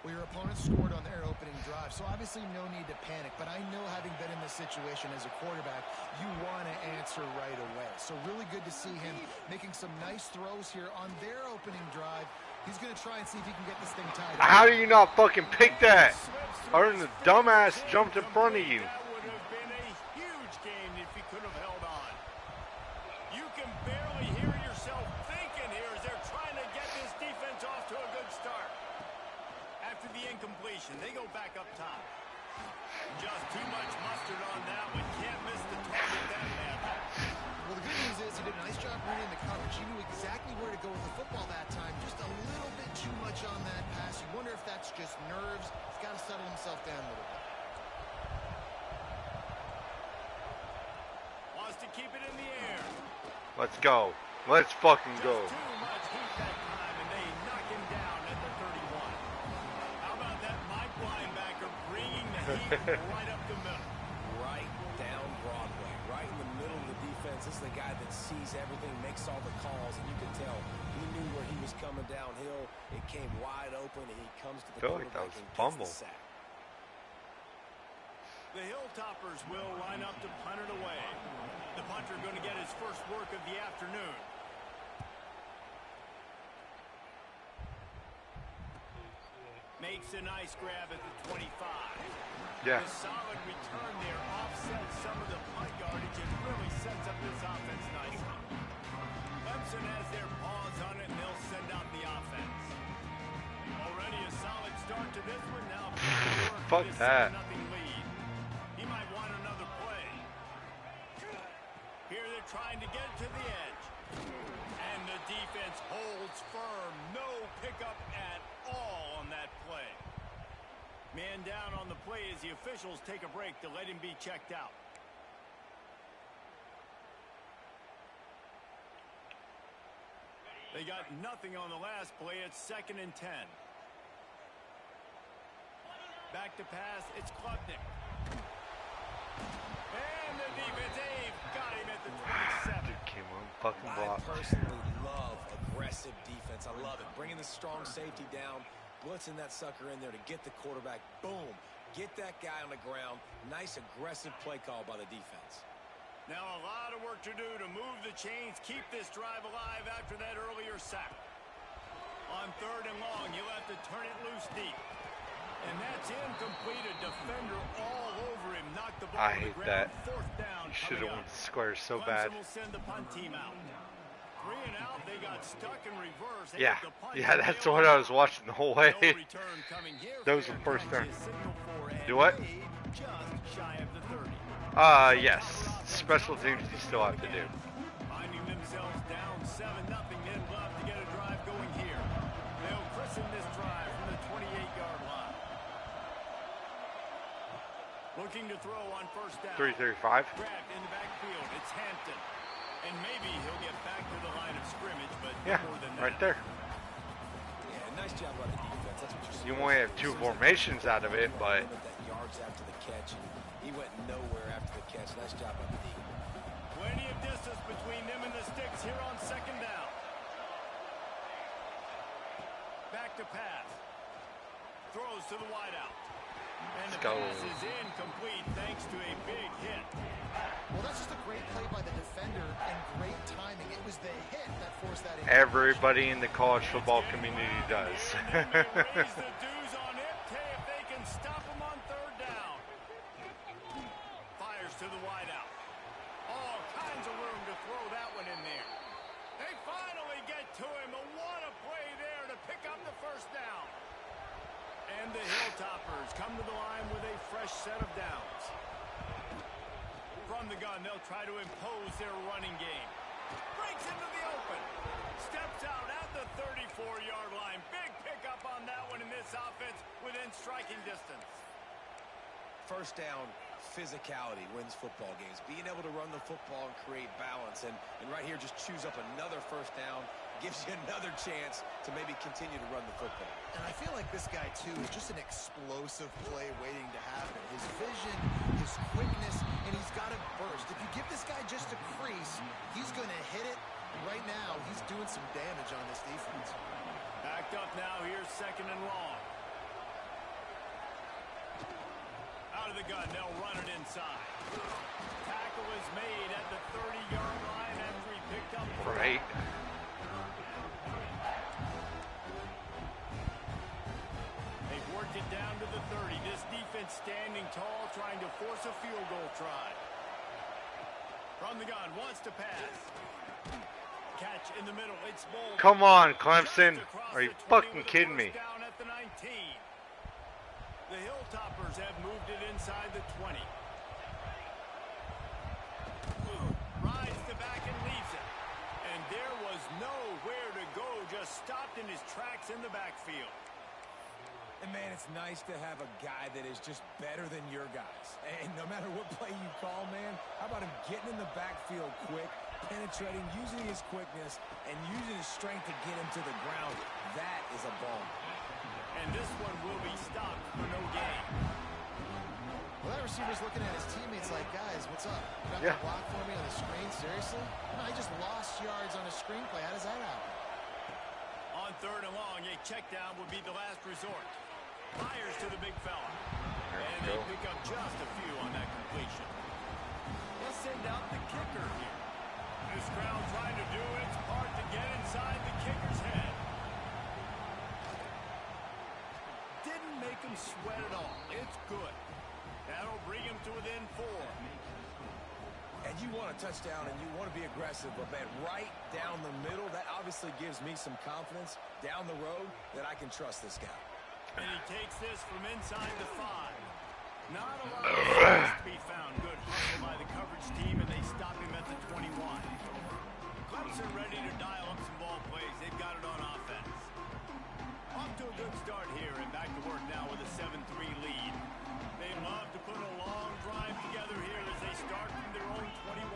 Well, your opponent scored on their opening drive, so obviously no need to panic. But I know, having been in this situation as a quarterback, you want to answer right away. So really good to see him making some nice throws here on their opening drive. He's going to try and see if he can get this thing tied up. How do you not fucking pick that? Other than the dumbass jumped in front of you. That would have been a huge game if he could have held on. You can barely hear yourself thinking here as they're trying to get this defense off to a good start. After the incompletion, they go back up top. Just too much mustard on that one. Can't miss the target that bad. Well, the good news is he did a nice job reading the coverage. He knew exactly where to go with the football that time. Just a little bit too much on that pass. You wonder if that's just nerves. He's got to settle himself down a little bit. Let's go. Let's fucking go. Just too much heat that time, and they knock him down at the 31. How about that Mike linebacker bringing the heat right up the middle? Right down Broadway, right in the middle of the defense. This is the guy that sees everything, makes all the calls, and you can tell he knew where he was coming downhill. It came wide open, and he comes to the Feel like that quarterback was a and fumble. gets the sack. The Hilltoppers will line up to punt it away. The punter going to get his first work of the afternoon. Makes a nice grab at the 25. Yeah. The solid return there offsets some of the punt yardage and really sets up this offense nicely. Clemson has their paws on it, and they'll send out the offense. Already a solid start to this one. Now Fuck that. 7-0 lead. He might want another play. Here they're trying to get to the edge. And the defense holds firm. No pickup at all on that play. Man down on the play as the officials take a break to let him be checked out. They got nothing on the last play. It's 2nd and 10. Back to pass. It's Klubnik. And the defense, Dave, got him at the 27. Dude came on fucking I block. personally love aggressive defense. I love it. Bringing the strong safety down, blitzing that sucker in there to get the quarterback. Boom. Get that guy on the ground. Nice aggressive play call by the defense. Now a lot of work to do to move the chains, keep this drive alive after that earlier sack. On 3rd and long, you'll have to turn it loose deep. And that's incomplete. A defender all over him. Knocked the ball I to the hate ground. that. 4th down. You should have coming went up. square so Clemson bad. will send the punt team out. 3 and out. They got stuck in reverse. They Yeah. got the punt Yeah, and that's nailed what it. I was watching the whole No way. return coming here. That was Fair the first catch turn. is signaled for, and Do what? made just shy of the 30. Yes. Special teams you still have to do. Finding themselves down 7-0, then love to get a drive going here. They'll christen this drive from the 28-yard line. Looking to throw on 1st down. 335. Grabbed in the backfield. It's Hampton. And maybe he'll get back to the line of scrimmage, but Yeah, no more than that. right there. Yeah, nice job by the defense. That's what you're You supposed only to have do. 2 As soon as they formations out of it, but limit that yards after the catch, and he went nowhere after the catch. Nice job by the D. Plenty of distance between them and the sticks here on 2nd down. Back to pass. Throws to the wideout. And the Let's go. pass is incomplete thanks to a big hit. Well, that's just a great play by the defender and great timing. It was the hit that forced that in. everybody in the college football community does. And they raise the dues on it. If they can stop him on 3rd down. Fires to the wideout. All kinds of room to throw that one in there. They finally get to him. What a play there to pick up the 1st down. And the Hilltoppers come to the line with a fresh set of downs. From the gun, they'll try to impose their running game. Breaks into the open. Steps out at the 34-yard line. Big pickup on that one in this offense within striking distance. 1st down, physicality wins football games. Being able to run the football and create balance. And right here, just choose up another 1st down. Gives you another chance to maybe continue to run the football. And I feel like this guy, too, is just an explosive play waiting to happen. His vision, his quickness, and he's got to burst. If you give this guy just a crease, he's going to hit it. Right now, he's doing some damage on this defense. Backed up now. Here's 2nd and long. Out of the gun. They'll run it inside. Tackle is made at the 30-yard line after he picked up. Right. They've worked it down to the 30. This defense standing tall, trying to force a field goal try. From the gun, wants to pass. Catch in the middle. It's Bolden. Come on, Clemson. Just across Are you the 20 fucking with a kidding first me? Down at the 19. The Hilltoppers have moved it inside the 20. Rides the back and leaves it. And there was nowhere to go. Just stopped in his tracks in the backfield. And, man, it's nice to have a guy that is just better than your guys. And no matter what play you call, man, how about him getting in the backfield quick, penetrating, using his quickness, and using his strength to get him to the ground. That is a ball. And this one will be stopped for no gain. Well, that receiver's looking at his teammates like, guys, what's up? You not gonna block for me on the screen? Seriously? No, I just lost yards on a screen play. How does that happen? On 3rd and long, a check down would be the last resort. Fires to the big fella. And they pick up just a few on that completion. They'll send out the kicker here. This crowd trying to do its part to get inside the kicker's head. Didn't make him sweat at all. It's good. That'll bring him to within 4. And you want a touchdown and you want to be aggressive, but man, right down the middle, that obviously gives me some confidence down the road that I can trust this guy. And he takes this from inside the 5. Not a lot of space to be found. Good hustle by the coverage team, and they stop him at the 21. Clemson ready to dial up some ball plays. They've got it on offense. Off to a good start here, and back to work now with a 7-3 lead. They love to put a long drive together here as they start from their own 21.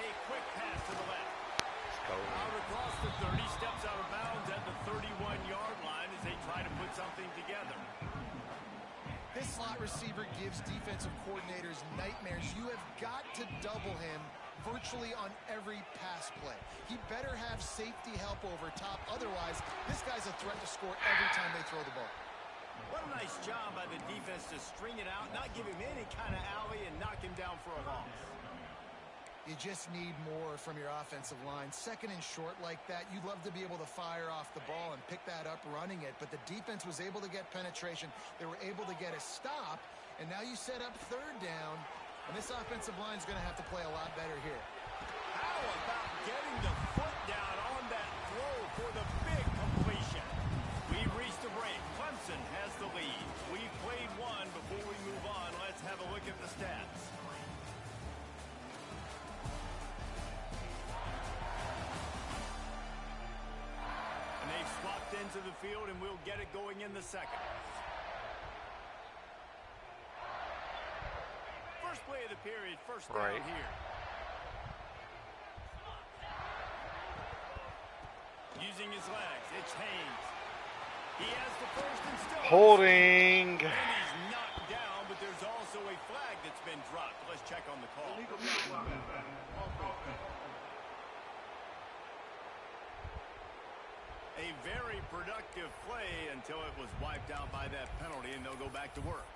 A quick pass to the left. Out across the 30, steps out of bounds at the 31-yard line as they try to put something together. This slot receiver gives defensive coordinators nightmares. You have got to double him virtually on every pass play. He better have safety help over top. Otherwise, this guy's a threat to score every time they throw the ball. What a nice job by the defense to string it out, not give him any kind of alley, and knock him down for a loss. You just need more from your offensive line. 2nd and short like that, you'd love to be able to fire off the ball and pick that up running it, but the defense was able to get penetration. They were able to get a stop, and now you set up 3rd down, and this offensive line is going to have to play a lot better here. How about getting the foot down on that throw for the big completion? We've reached the break. Clemson has the lead. We've played one. Before we move on, let's have a look at the stats. And they've swapped into the field, and we'll get it going in the 2nd. First play of the period, 1st down here. Using his legs, it's Haynes. He has the 1st and still Holding. And he's knocked down, but there's also a flag that's been dropped. Let's check on the call. A very productive play until it was wiped out by that penalty, and they'll go back to work.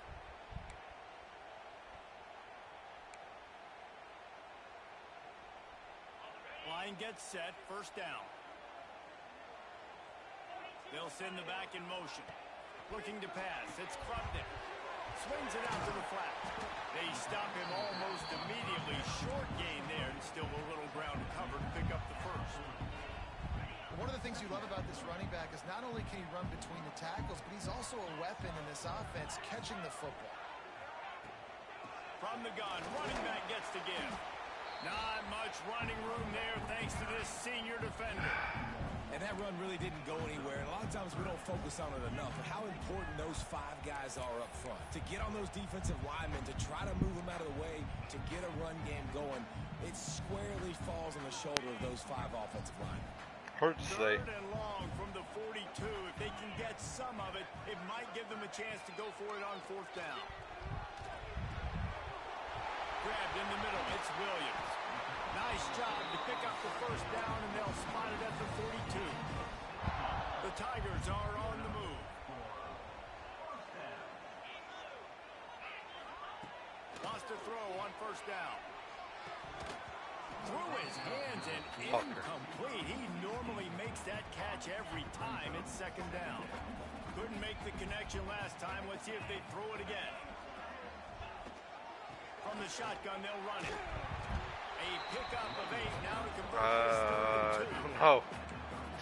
Line gets set, 1st down. They'll send the back in motion. Looking to pass. It's Klubnik. Swings it out to the flat. They stop him almost immediately. Short gain there, and still a little ground to cover to pick up the 1st. One of the things you love about this running back is not only can he run between the tackles, but he's also a weapon in this offense, catching the football. From the gun, running back gets to give. Not much running room there thanks to this senior defender. And that run really didn't go anywhere. And a lot of times we don't focus on it enough. But how important those 5 guys are up front. To get on those defensive linemen, to try to move them out of the way, to get a run game going, it squarely falls on the shoulder of those 5 offensive linemen. Hard to say. 3rd and long from the 42. If they can get some of it, it might give them a chance to go for it on 4th down. Grabbed in the middle. It's Williams. Nice job to pick up the 1st down, and they'll spot it at the 42. The Tigers are on the move. Lost a throw on 1st down. Through his hands and incomplete. He normally makes that catch every time. It's 2nd down. Couldn't make the connection last time. Let's see if they throw it again. From the shotgun, they'll run it. A pickup of 8 now to convert this 3rd and 2. No.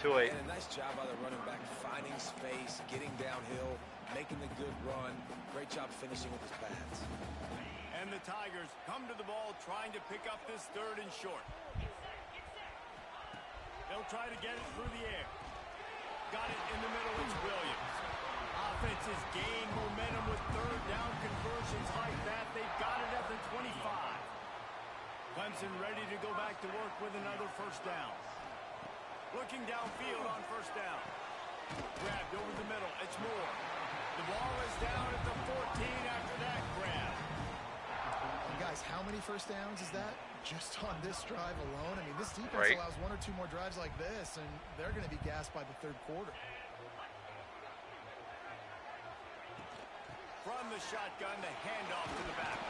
Too late. And a nice job by the running back, finding space, getting downhill, making the good run. Great job finishing with his pads. And the Tigers come to the ball trying to pick up this 3rd and short. They'll try to get it through the air. Got it in the middle. It's Williams. Offense has gained momentum with third down conversions like that. They've got it at the 25. Clemson ready to go back to work with another first down. Looking downfield on first down. Grabbed over the middle. It's Moore. The ball is down at the 14 after that grab. And guys, how many first downs is that? Just on this drive alone? I mean, this defense allows one or two more drives like this, and they're going to be gassed by the third quarter. From the shotgun, the handoff to the back.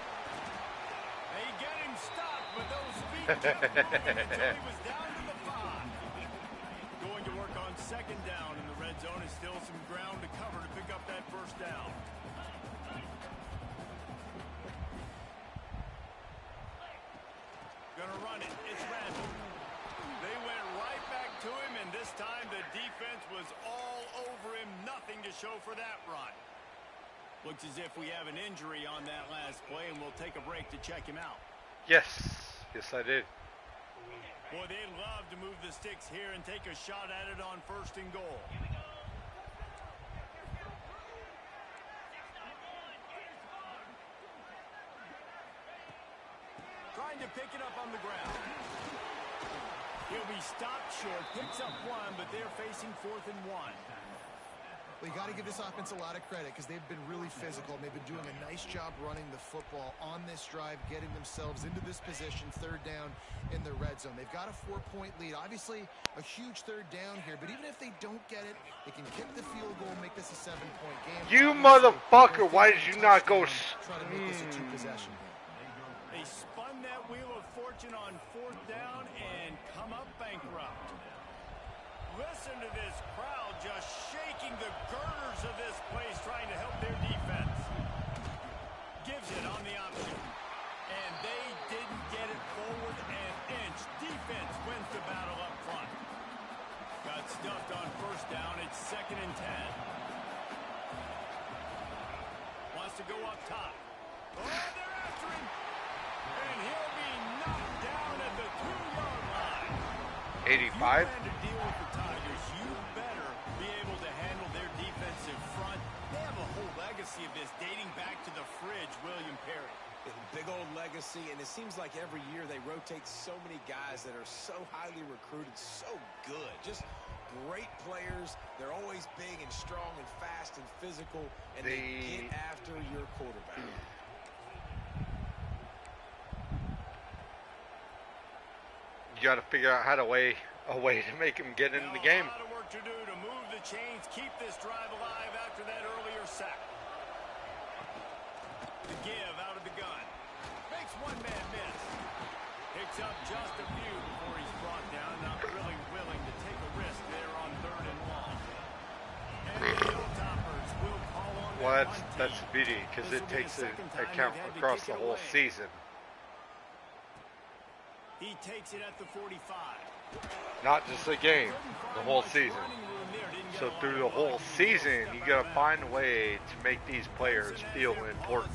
They get him stopped, but those feet kept moving until he was down to the 5. Going to work on second down in the red zone. Is still some ground to cover to pick up that first down. Gonna run it. It's Randall. They went right back to him, and this time the defense was all over him. Nothing to show for that run. Looks as if we have an injury on that last play, and we'll take a break to check him out. Yes. Yes, I did. Boy, they'd love to move the sticks here and take a shot at it on first and goal. Trying to pick it up on the ground. He'll be stopped short, picks up one, but they're facing 4th and 1. Well, you got to give this offense a lot of credit because they've been really physical. They've been doing a nice job running the football on this drive, getting themselves into this position, third down in the red zone. They've got a 4-point lead. Obviously, a huge third down here, but even if they don't get it, they can kick the field goal and make this a 7-point game. You motherfucker, why did you not go... Try to make this a two-possession game. They spun that wheel of fortune on 4th down and come up bankrupt. Listen to this crowd just shaking the girders of this place, trying to help their defense. Gives it on the option. And they didn't get it forward an inch. Defense wins the battle up front. Got stuffed on first down. It's 2nd and 10. Wants to go up top. Oh, they're after him. And he'll be knocked down at the 2-yard line. 85. Of this dating back to the fridge, William Perry. Big old legacy, and it seems like every year they rotate so many guys that are so highly recruited, so good, just great players. They're always big and strong and fast and physical, and they get after your quarterback. You got to figure out how to a way to make him get into the game. A lot of work to do to move the chains, keep this drive alive after that earlier sack. The give out of the gun. Makes one man miss. Picks up just a few before he's brought down. Not really willing to take a risk there on 3rd and long. And the Hilltoppers will call on Well, that's the beauty, because it takes into account across the whole season. He takes it at the 45. Not just a game, the whole season. So through the whole season, you got to find a way to make these players feel important.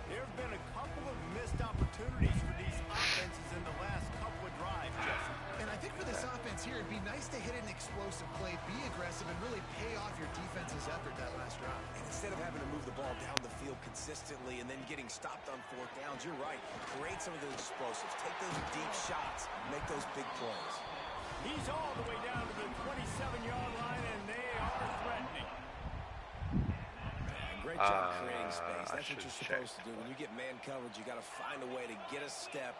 There have been a couple of missed opportunities for these offenses in the last couple of drives, Jesse. And I think for this offense here, it'd be nice to hit an explosive play, be aggressive, and really pay off your defense's effort that last drive. And instead of having to move the ball down the field consistently and then getting stopped on 4th downs, you're right. Create some of those explosives. Take those deep shots. Make those big plays. He's all the way down to the 27-yard line, and they are threatening. Great job creating space. That's what you're supposed to do. When you get man coverage, you got to find a way to get a step,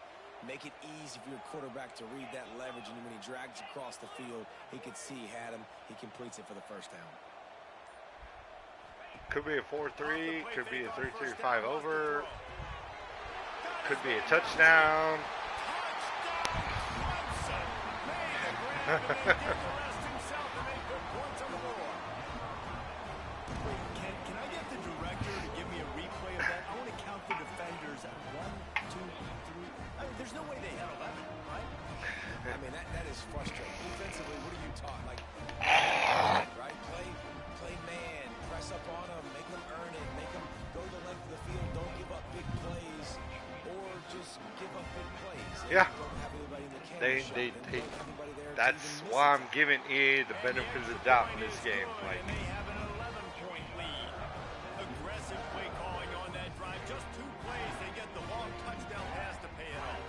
make it easy for your quarterback to read that leverage, and when he drags across the field, he could see he had him. He completes it for the first down. Could be a 4-3, could be a 3-3-5 over, could be a touchdown. Can I get the director to give me a replay of that? I want to count the defenders at 1, 2, 3. I mean, there's no way they had 11, right? I mean, that is frustrating. Defensively, what are you taught? Like, right? Play man, press up on them, make them earn it, make them go the length of the field, don't give up big plays, or just give up big plays. Yeah. Don't have anybody in the That's even why misses I'm giving EA the benefit of the doubt in this game. Like, And they have an 11-point lead. Aggressive play calling on that drive. Just 2 plays, they get the long touchdown pass to pay it off.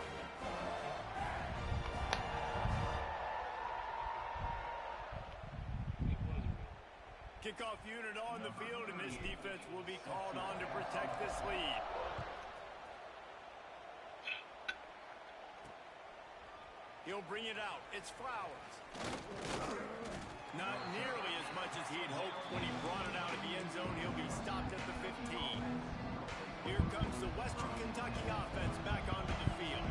Kickoff unit on the field, and this defense will be called on to protect this lead. He'll bring it out. It's Flowers. Not nearly as much as he had hoped when he brought it out of the end zone. He'll be stopped at the 15. Here comes the Western Kentucky offense back onto the field.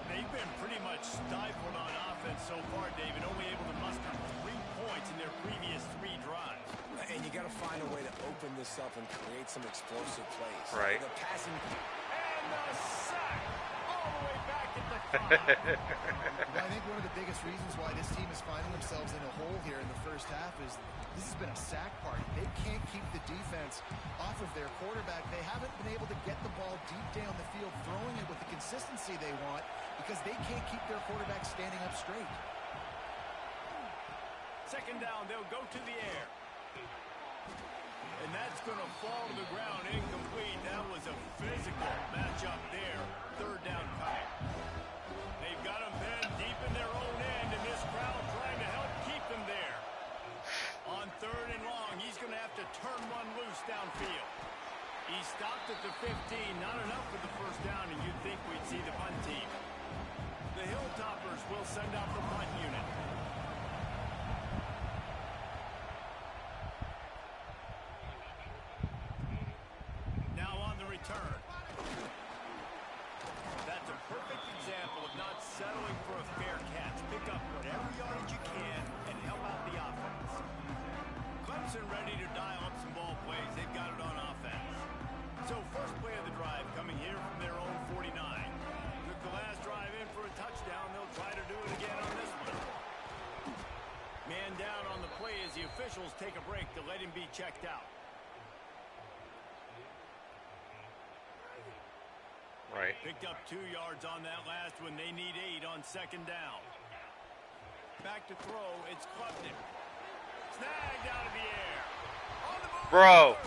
They've been pretty much stifled on offense so far, David, only able to muster 3 points in their previous 3 drives. And you got to find a way to open this up and create some explosive plays. Right. The passing. And the sack all the way back at the 5. Well, I think one of the biggest reasons why this team is finding themselves in a hole here in the first half is this has been a sack party. They can't keep the defense off of their quarterback. They haven't been able to get the ball deep down the field, throwing it with the consistency they want because they can't keep their quarterback standing up straight. Second down, they'll go to the air. And that's going to fall to the ground incomplete. That was a physical matchup there. Third down coming. They've got them pinned deep in their own end, and this crowd trying to help keep them there. On third and long, he's going to have to turn one loose downfield. He stopped at the 15. Not enough for the first down, and you'd think we'd see the punt team. The Hilltoppers will send out the punt unit. Now on the return. That's a perfect example of not settling for a fair catch. Pick up whatever yardage you can and help out the offense. Clemson ready to dial up some ball plays. They've got it on offense. So first play of the drive coming here from their own 49. Took the last drive in for a touchdown. They'll try to do it again on this one. Man down on the play as the officials take a break to let him be checked out. right. Picked up 2 yards on that last one. They need 8 on second down. Back to throw. It's Klubnik. Snagged out of the air. On the move. Bro.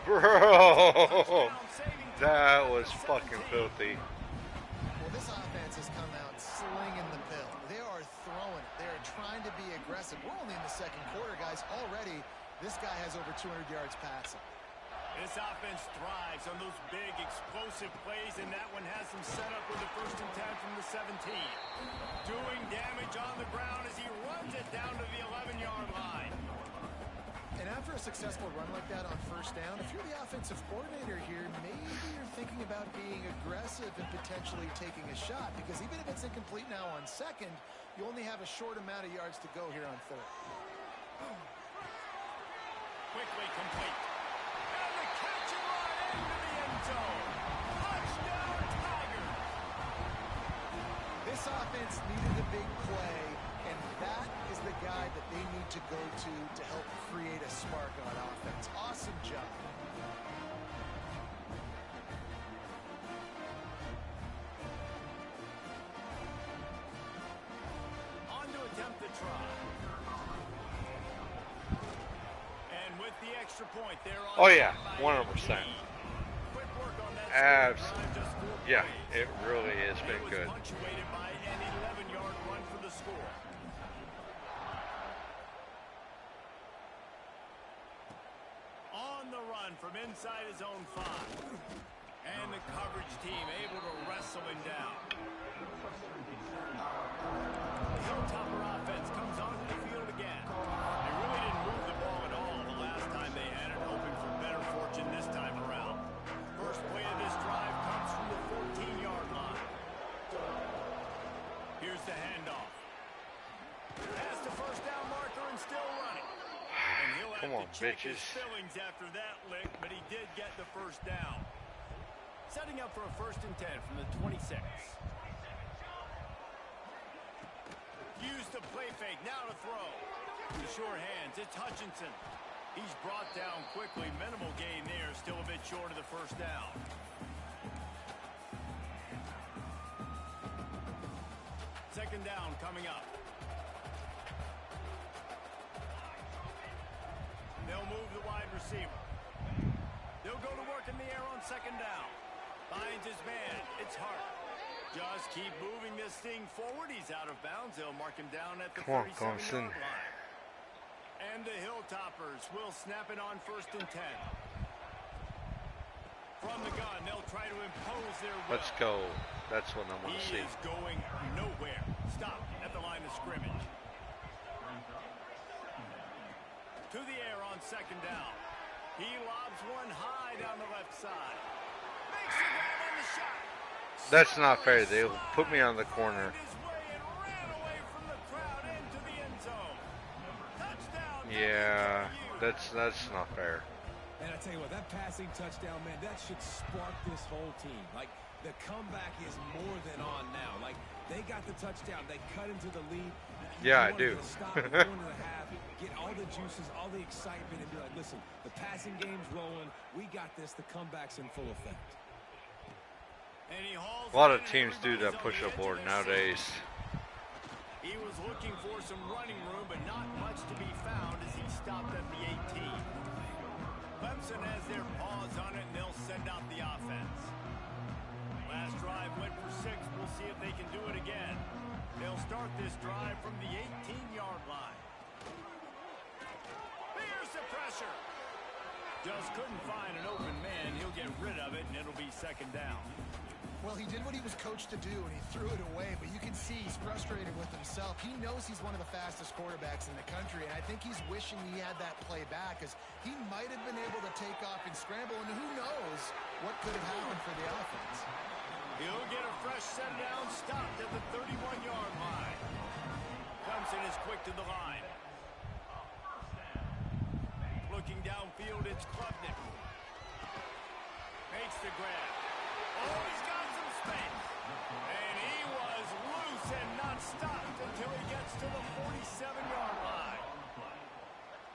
Touchdown, saving That time was at the fucking 17. filthy. Well, this offense has come out slinging the pill. They are throwing it. They are trying to be aggressive. We're only in the second quarter, guys. Already, this guy has over 200 yards passing. This offense thrives on those big, explosive plays, and that one has them set up with a 1st and 10 from the 17. Doing damage on the ground as he runs it down to the 11-yard line. And after a successful run like that on first down, if you're the offensive coordinator here, maybe you're thinking about being aggressive and potentially taking a shot, because even if it's incomplete now on second, you only have a short amount of yards to go here on third. Quickly complete. And the catch and run into the end zone. Touchdown, Tigers. This offense needed a big play, and that is the guy that they need to go to help create a spark on offense. Awesome job. On to attempt the try. And with the extra point, they're on. Oh, yeah, by 100%. 18. Quick work on that Abs- scoring drive, just 4 Yeah, plays. it really has And been it was good. punctuated by an 11-yard run for the score. On the run from inside his own 5. And the coverage team able to wrestle him down. The Hilltopper offense comes onto the field again. They really didn't move the ball at all the last time they had it, hoping for better fortune this time around. First play of this drive comes from the 14-yard line. Here's the handoff. Past the first down marker and still running. And he'll have Come on, to check his bitches. fillings after that lick, but he did get the first down. Setting up for a 1st and 10 from the 26. Use the play fake, now to throw. The sure hands, it's Hutchinson. He's brought down quickly, minimal gain there, still a bit short of the first down. Second down coming up. move the wide receiver. They'll go to work in the air on second down. Finds his man. It's Hart. Just keep moving this thing forward. He's out of bounds. They'll mark him down at the 37-yard line. And the Hilltoppers will snap it on 1st and 10. From the gun, they'll try to impose their will. Let's go. That's what I want to see. He is going nowhere. Stop at the line of scrimmage. To the air on second down. He lobs one high down the left side. Makes the grab on the shot. That's not fair. They'll put me on the corner. Yeah, that's not fair. And I tell you what, that passing touchdown, man, that should spark this whole team. Like, the comeback is more than on now. Like, they got the touchdown. They cut into the lead. Yeah, I do. Stop going to the half, get all the juices, all the excitement, and be like, listen, the passing game's rolling. We got this. The comeback's in full effect. A lot of teams do that push-up board nowadays. He was looking for some running room, but not much to be found as he stopped at the 18. Clemson has their paws on it, and they'll send out the offense. Last drive went for 6. We'll see if they can do it again. They'll start this drive from the 18-yard line. Here's the pressure. Just couldn't find an open man. He'll get rid of it, and it'll be second down. Well, he did what he was coached to do, and he threw it away, but you can see he's frustrated with himself. He knows he's one of the fastest quarterbacks in the country, and I think he's wishing he had that play back, because he might have been able to take off and scramble, and who knows what could have happened for the offense. He'll get a fresh set down, stopped at the 31-yard line. Clemson is quick to the line. Looking downfield, it's Klubnik. Makes the grab. Oh, he's got some space. And he was loose and not stopped until he gets to the 47-yard line.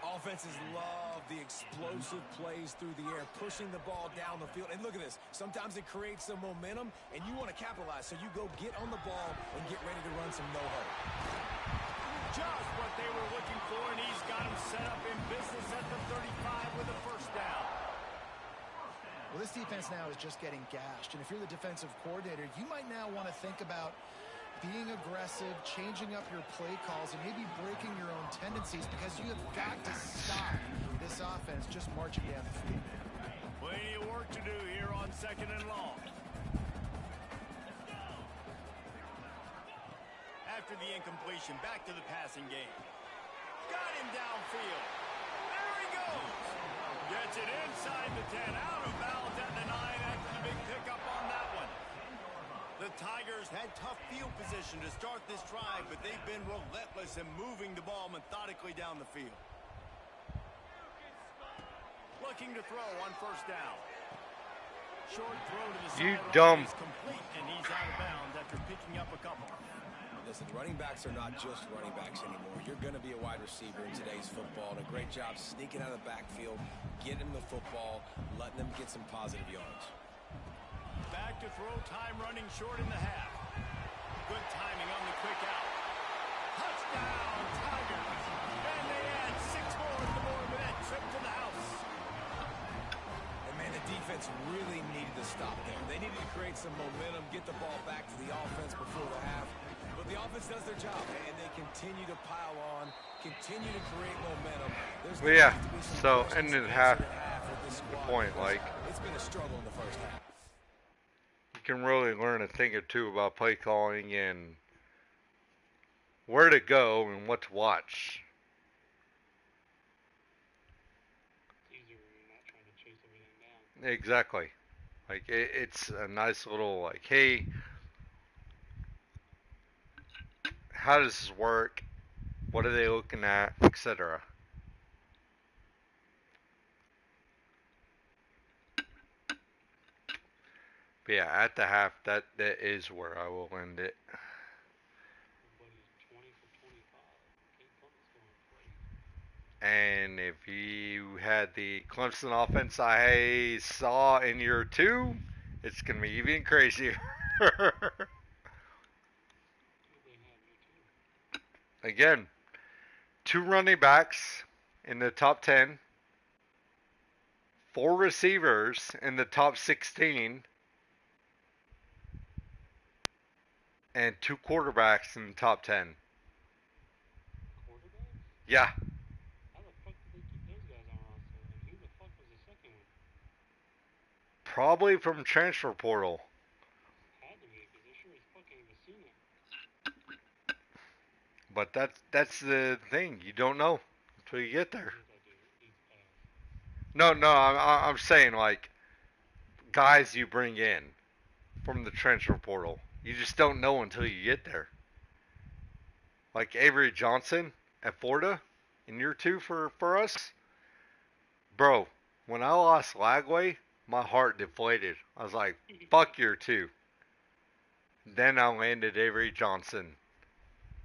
Offenses love the explosive plays through the air, pushing the ball down the field. And look at this. Sometimes it creates some momentum, and you want to capitalize. So you go get on the ball and get ready to run some no-huddle. Just what they were looking for, and he's got him set up in business at the 35 with a first down. Well, this defense now is just getting gashed, and if you're the defensive coordinator, you might now want to think about being aggressive, changing up your play calls, and maybe breaking your own tendencies, because you have got to stop this offense just marching down the field. Plenty of work to do here on second and long. After the incompletion, back to the passing game. Got him downfield. There he goes. Gets it inside the 10, out of bounds at the 9 after the big pickup on that one. The Tigers had tough field position to start this drive, but they've been relentless in moving the ball methodically down the field. Looking to throw on first down. Short throw to the sideline is complete, and he's out of bounds after picking up a couple. Listen, running backs are not just running backs anymore. You're going to be a wide receiver in today's football, and a great job sneaking out of the backfield, getting the football, letting them get some positive yards. Back to throw, time running short in the half. Good timing on the quick out. Touchdown, Tigers! And they add 6 more to the board with that trip to the house. And man, the defense really needed to stop there. They needed to create some momentum, get the ball back to the offense before the half. But the offense does their job, and they continue to pile on, continue to create momentum. Well, yeah, so ended half the point, like, it's been a struggle in the first half. You can really learn a thing or two about play calling and where to go and what to watch. It's easier when you're not trying to chase everything down. Exactly. Like, it's a nice little, like, hey, how does this work? What are they looking at? Etc. But yeah, at the half, that is where I will end it. Everybody's 20 for 25. Kate Clemson's going crazy. And if you had the Clemson offense I saw in year 2, it's going to be even crazier. Again, 2 running backs in the top 10 4 receivers in the top 16 and 2 quarterbacks in the top 10. Quarterback? Yeah, How the fuck did they keep those guys on roster? And who the fuck was the second one? probably from transfer portal. Had to be, because they sure as fuck ain't even seen it. But that's the thing. You don't know until you get there. Here's that dude. He's ass. No, I'm saying like guys you bring in from the transfer portal. You just don't know until you get there. Like Avery Johnson at Florida in year 2 for us. Bro, when I lost Lagway, my heart deflated. I was like, fuck year 2. Then I landed Avery Johnson.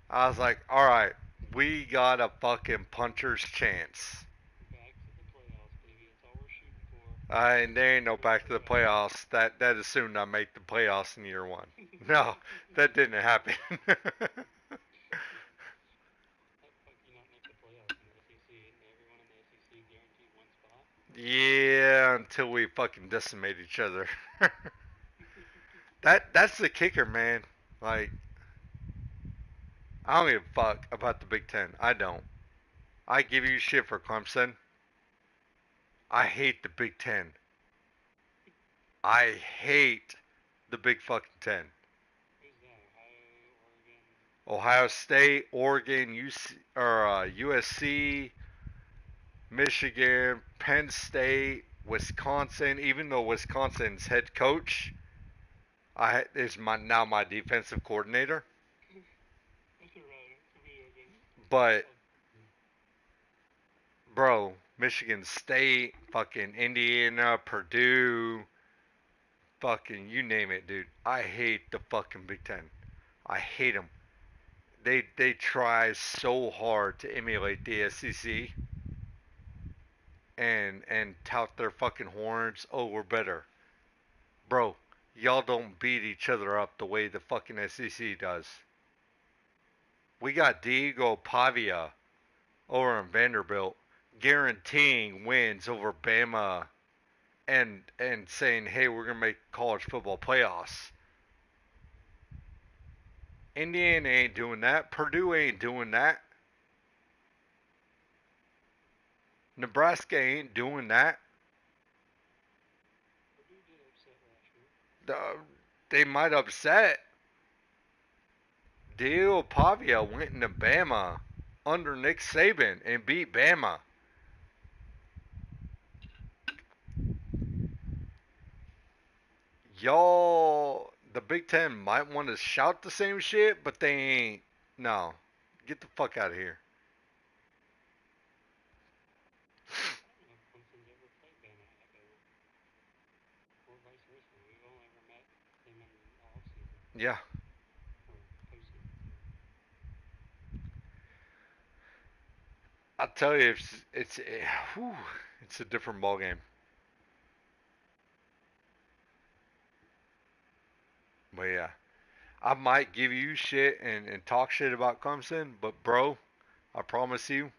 I was like, alright, we got a fucking puncher's chance. Back to the playoffs, baby. That's all we're shooting for. And there ain't no back to the playoffs. That assumed I make the playoffs in year 1. No, that didn't happen. How the fuck you not make the playoffs in the SEC? Isn't everyone in the SEC guaranteed one spot? Yeah, until we fucking decimate each other. That's the kicker, man. Like, I don't give a fuck about the Big Ten. I don't. I give you shit for Clemson. I hate the Big Ten. I hate the Big fucking Ten. Who's that? Ohio, Oregon? Ohio State, Oregon, USC, Michigan, Penn State, Wisconsin. Even though Wisconsin's head coach is now my defensive coordinator, That's alright. It's a video game. but bro, Michigan State, fucking Indiana, Purdue, fucking you name it, dude. I hate the fucking Big Ten. I hate them. They try so hard to emulate the SEC and tout their fucking horns. Oh, we're better, bro. Y'all don't beat each other up the way the fucking SEC does. We got Diego Pavia over in Vanderbilt guaranteeing wins over Bama and saying, hey, we're gonna make college football playoffs. Indiana ain't doing that. Purdue ain't doing that. Nebraska ain't doing that. Purdue did upset last year. They might upset. Diego Pavia went into Bama under Nick Saban and beat Bama. Y'all, the Big Ten might want to shout the same shit, but they ain't. No. Get the fuck out of here. I don't know if Clemson's ever played Bama at Bama. Or vice versa. We've only ever met them in the off-season. Yeah. Or postseason. I'll tell you, it's a different ballgame. But yeah, I might give you shit and talk shit about Clemson, but bro, I promise you,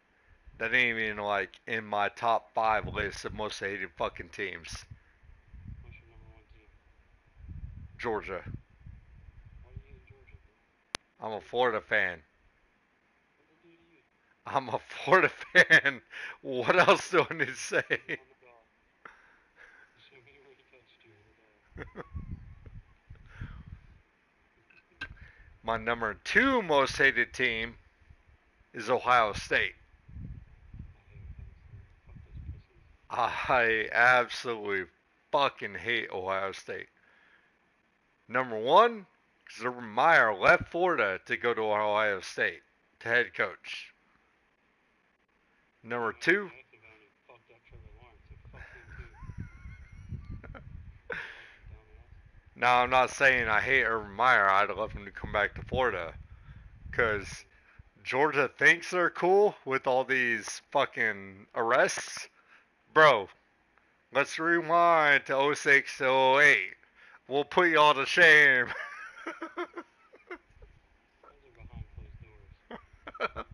that ain't even like in my top 5 list of most hated fucking teams. What's your number one team? Georgia. Why do you hate Georgia, bro? I'm a Florida fan. What did they do to you? I'm a Florida fan. What else do I need to say? On the dog. Show me where he touched you on the dog. My number 2 most hated team is Ohio State. I hate Ohio State. Fuck those pussies. I absolutely fucking hate Ohio State. Number 1, because Urban Meyer left Florida to go to Ohio State to head coach. Number 2, That's the guy who fucked up Trevor Lawrence. So fuck him too. Fucking dumbass. now I'm not saying I hate Urban Meyer. I'd love him to come back to Florida. Because Georgia thinks they're cool with all these fucking arrests. Bro, let's rewind to 06 to 08. We'll put y'all to shame. Those are behind closed doors.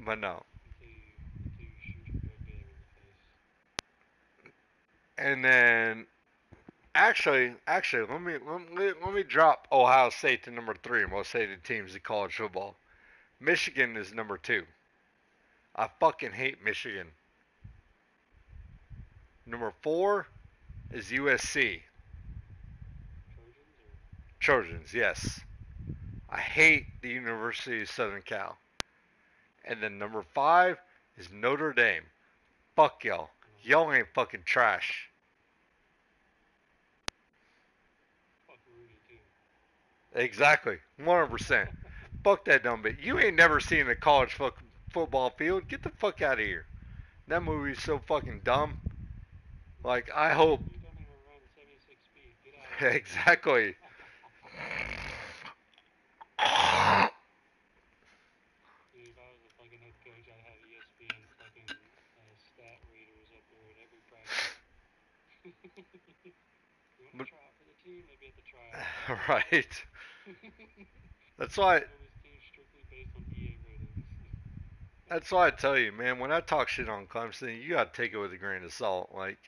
But no. Until you And then actually, let me drop Ohio State to number 3 most hated teams in college football. Michigan is number 2. I fucking hate Michigan. Number 4 is USC. Trojans, yes. I hate the University of Southern Cal. And then number 5 is Notre Dame. Fuck y'all. Y'all ain't fucking trash. Fuck Rudy too. Exactly. 100%. Fuck that dumb bitch. You ain't never seen a college football field. Get the fuck out of here. That movie's so fucking dumb. Like, I hope. You don't even run 76 speed. Get out of here. Exactly. Dude, if I was a fucking head coach, I'd have ESPN fucking stat readers up there at every practice. You want to try out for the team? Maybe at the tryout. Right. That's why. This team's strictly based on EA ratings. That's why I tell you, man. When I talk shit on Clemson, you gotta take it with a grain of salt. Like,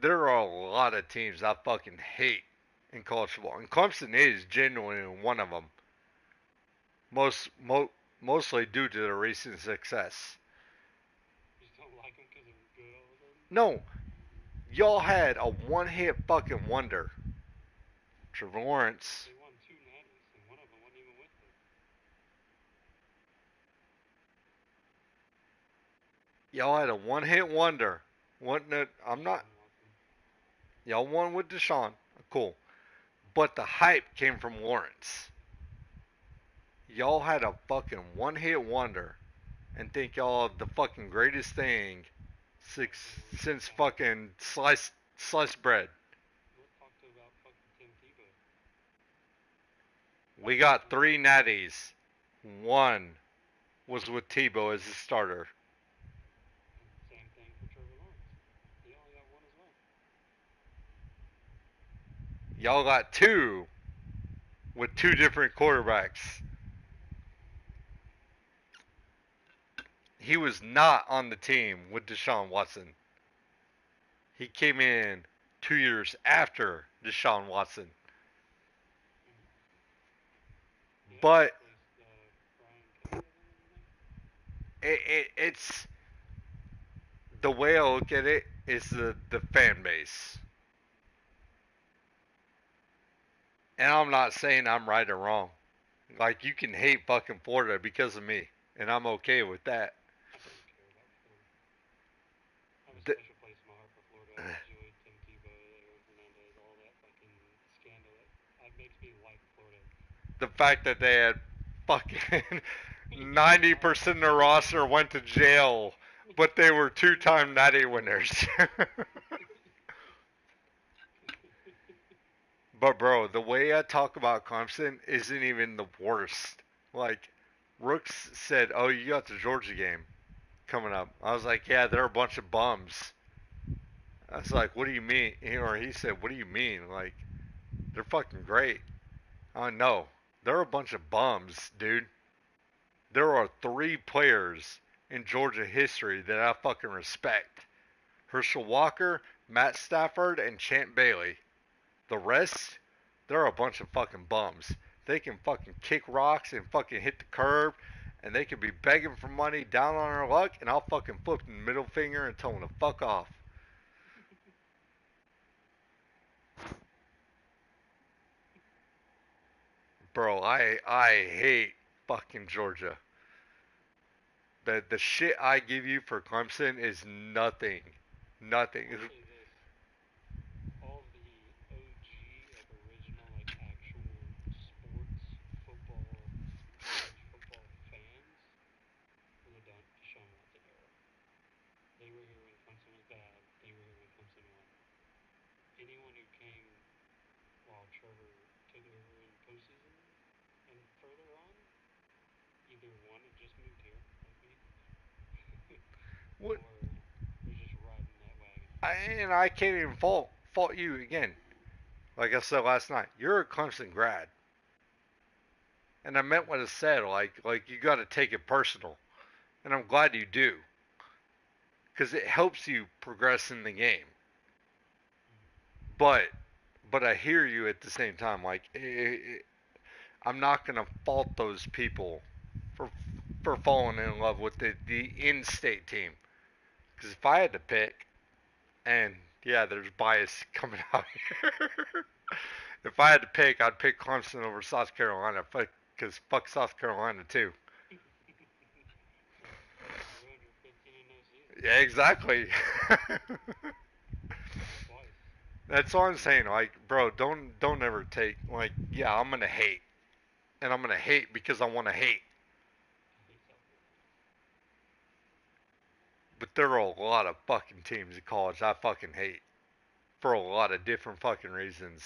there are a lot of teams I fucking hate in college football, and Clemson is genuinely one of them. Mostly due to their recent success. You just don't like them because they're good all of a sudden? No, y'all had a one-hit fucking wonder. Trevor Lawrence. They won 2 natties, and one of them wasn't even with them. Y'all had a one-hit wonder. I'm not. Y'all won with Deshaun. Cool. But the hype came from Lawrence. Y'all had a fucking one-hit wonder and think y'all the fucking greatest thing since fucking sliced bread. We'll talk to about fucking Tim Tebow. We got 3 natties. 1 was with Tebow as the starter. Same thing for Trevor Lawrence. He only got 1 as well. Y'all got 2 with 2 different quarterbacks. He was not on the team with Deshaun Watson. He came in 2 years after Deshaun Watson. Yeah, But Brian Kelly, it's the way I look at it is the fan base. And I'm not saying I'm right or wrong. Like, you can hate fucking Florida because of me, and I'm okay with that. I don't care about Florida. I have a special place in my heart for Florida. I enjoyed Tim Tebow, Aaron Hernandez, all that fucking scandal. That makes me like Florida. The fact that they had fucking 90% of the roster went to jail, but they were 2-time natty winners. But bro, the way I talk about Clemson isn't even the worst. Like, Rooks said, "Oh, you got the Georgia game coming up." I was like, "Yeah, they're a bunch of bums." I was like, "What do you mean?" Or he said, "What do you mean? Like, they're fucking great." No, they're a bunch of bums, dude. There are 3 players in Georgia history that I fucking respect: Herschel Walker, Matt Stafford, and Champ Bailey. The rest, they're a bunch of fucking bums. They can fucking kick rocks and fucking hit the curb, and they can be begging for money down on their luck, and I'll fucking flip the middle finger and tell them to fuck off. Bro, I hate fucking Georgia. The shit I give you for Clemson is nothing. Nothing. I'll say this. All the OG, like original, like actual sports, football, college football fans were the Deshaun Watson era. They were here when Clemson was bad. They were here when Clemson won. Anyone who came while Trevor took over in postseason and further on, either one had just moved here, like me, What? or was just riding that wagon. And I can't even fault you again. Like I said last night, you're a Clemson grad, and I meant what I said. Like you got to take it personal, and I'm glad you do, because it helps you progress in the game. but I hear you at the same time. Like I'm not gonna fault those people for falling in love with the in-state team. Because if I had to pick, and yeah, there's bias coming out here. If I had to pick, I'd pick Clemson over South Carolina. Because fuck South Carolina too. Ruined your 15-0 season Yeah, exactly. twice. That's all I'm saying. Like, bro, don't ever take like, yeah, I'm gonna hate, and I'm gonna hate because I want to hate. I hate South Carolina. But there are a lot of fucking teams in college I fucking hate for a lot of different fucking reasons.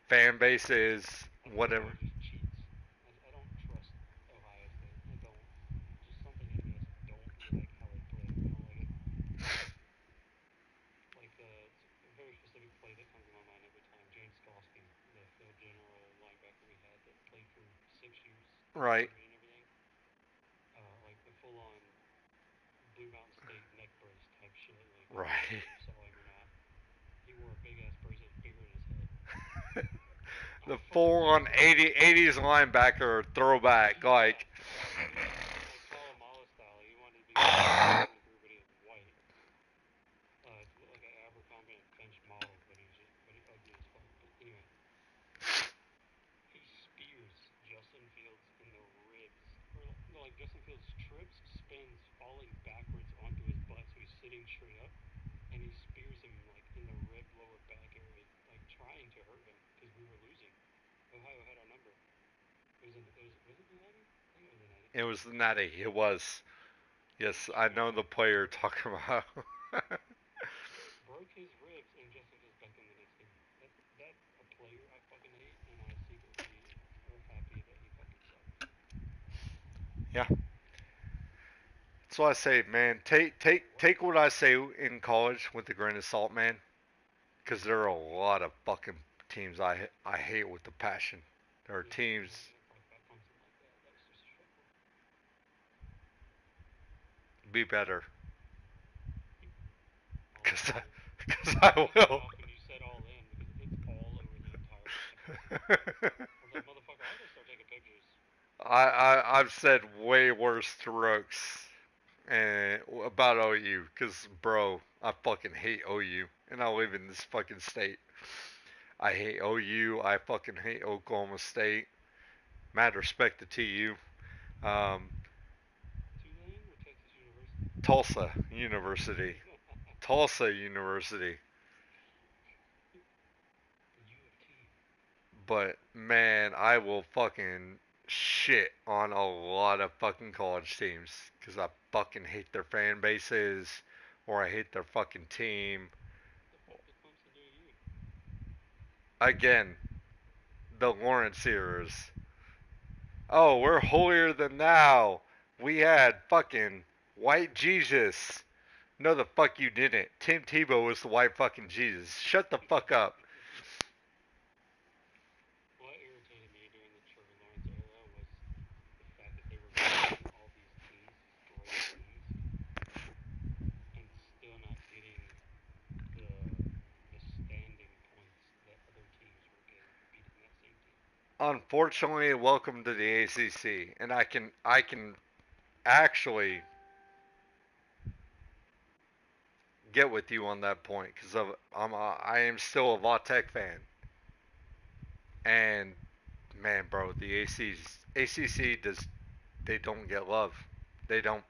Fan bases, whatever. Ohio just cheats. I don't trust Ohio State. I don't. Just something in me. I just don't like how they play. I don't like it. Like it's a very specific play that comes to my mind every time. James Skalski, the field general linebacker we had that played for 6 years, Right. and everything. Like the full-on Blue Mountain State neck brace type shit. Like I don't know if Right. you saw him or not. He wore a big ass bracelet bigger than his head. The full on 80s linebacker throwback, like. Like Talamalu style. He wanted to be like but he was white. It looked like an Abercrombie and Finch model, but he ugly as fuck. But anyway, he spears Justin Fields in the ribs, or no, like Justin Fields trips, spins, falling backwards onto his butt, so he's sitting straight up, and he spears him like in the rib lower back area, like trying to hurt him because we were losing. Ohio had our number. Was it the Natty? I think it was the Natty. It was the Natty. It was. Yes, I know the player you're talking about. Broke his ribs and Justin Fields back in the next game. That's a player I fucking hate, and I secretly are happy that he fucking sucks. Yeah. So I say, man, take what I say in college with a grain of salt, man. Because there are a lot of fucking teams I hate with the passion. There are teams. Be better. Because I will. And you said all in because it's all over the entire campus. I was like, motherfucker, I gotta start taking pictures. I've said way worse to Rooks and about OU. Because, bro, I fucking hate OU. And I live in this fucking state. I hate OU. I fucking hate Oklahoma State. Mad respect to TU. Um, Tulane or Texas University? Tulsa University. Tulsa University. U of T. But man, I will fucking shit on a lot of fucking college teams because I fucking hate their fan bases or I hate their fucking team. What the fuck did Clemson do to you? Again, the Lawrence ears. Oh, we're holier than thou. We had fucking white Jesus. No, the fuck you didn't. Tim Tebow was the white fucking Jesus. Shut the fuck up. What irritated me during the Trevor Lawrence era was the fact that they were beating all these teams, these great teams, and still not getting the standing points that other teams were getting beating that same team. Unfortunately, welcome to the ACC, and I can actually get with you on that point because I am still a Vautech fan, and man, bro, the ACC does they don't get love. They don't.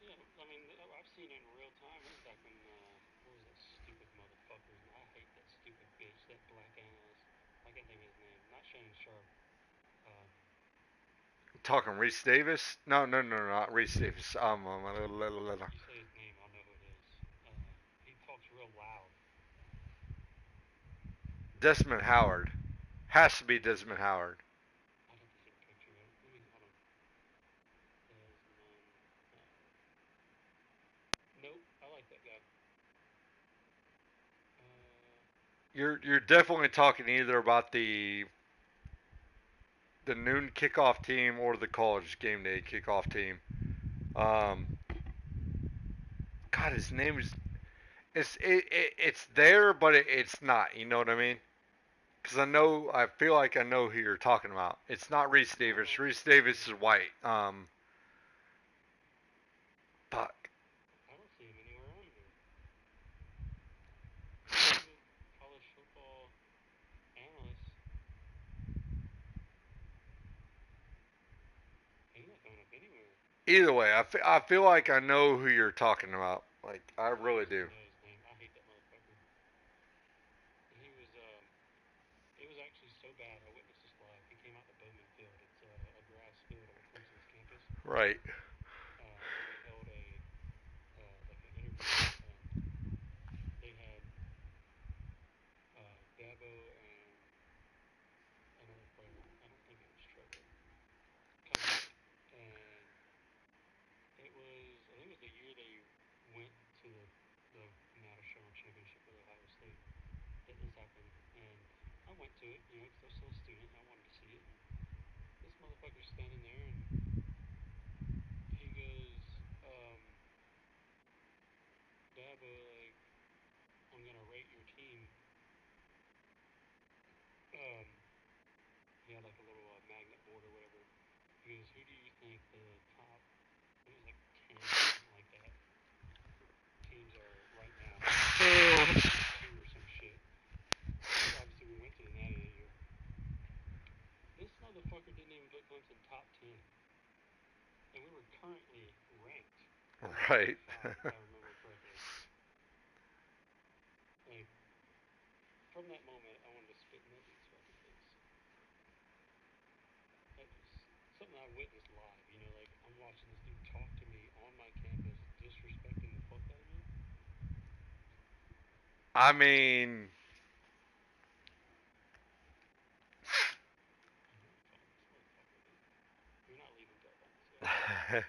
Yeah, I mean, I've seen it in real time. It was back when, what was that stupid motherfucker? I hate that stupid bitch, that black analyst. I can't think of his name. Not Shannon Sharp. Um, Talking Reese Davis? No, not Reese Davis. you say his name, I'll know who it is. He talks real loud. Desmond Howard has to be Desmond Howard. I'd have to see a picture of it. Let me, hold on. Desmond Howard. Nope, I like that guy. You're definitely talking either about the noon kickoff team or the college game day kickoff team. God, his name is. it's there, but it's not. You know what I mean? Because I feel like I know who you're talking about. It's not Reese Davis. Reese Davis is white. Fuck. I don't see him anywhere on here. Google college football analyst. He's not coming up anywhere. Either way, I feel like I know who you're talking about. Like I really I do. know his name. I hate that motherfucker. He was it was actually so bad. I witnessed this live. He came out to Bowman Field. It's a grass field on Clemson's campus, Right. and they held a like an interview, and they had Dabo and another player. I don't think it was Trevor. Come out, and it was I think it was the year they went to the national championship with Ohio State that this happened, and I went to it, you know, because I was still a student and I wanted to see it. And this motherfucker's standing there, and he goes, Dabo, like, I'm gonna rate your team. Um, he had like a little magnet board or whatever. He goes, who do you think the top? I think it was like 10 or something like that. Teams are right now. Two or some shit. Obviously, we went to the Natty that year. This motherfucker didn't even put Clemson top 10. And we were currently ranked Right. top 5, if I remember correctly. Like, from that moment, I wanted to spit in that dude's fucking face. That was something I witnessed live. You know, like, I'm watching this dude talk to me on my campus, disrespecting the fuck out of me. I mean, I'm not calling this motherfucker, dude. You're not leaving Dub on this guy.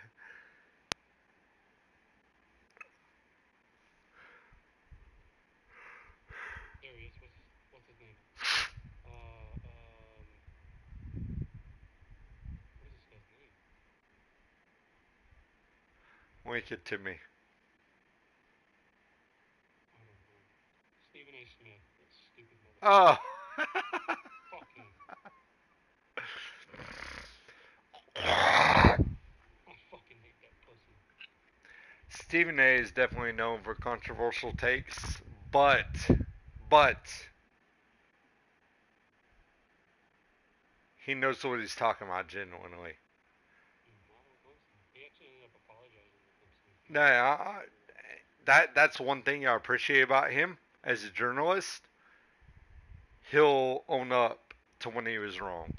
There he is. What's his name? What is this guy's name? link it to me. I don't know. Stephen A. Smith. That stupid motherfucker. Oh. Fuck him. I fucking hate that pussy. Stephen A is definitely known for controversial takes, but he knows what he's talking about genuinely. Not on Clemson. He actually ended up apologizing to Clemson. No, that's one thing I appreciate about him as a journalist. He'll own up to when he was wrong.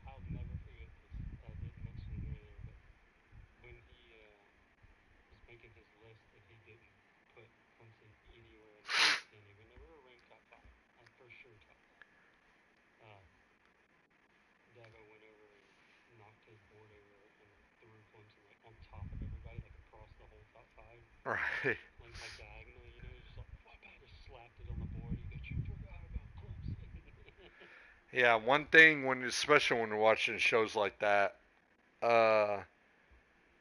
I'll never forget this. I didn't mention it earlier, but when he was making his list that he didn't put Clemson anywhere in the top 10, even though we were ranked top 5, for sure top 5. Dabo went over and knocked his board over and threw Clemson like on top of everybody, like across the whole top 5, Right. like diagonally. You know, he's just like, "Fuck!" I just slapped it on the board. He goes, "You forgot about Clemson." Yeah, one thing when especially when you're watching shows like that, uh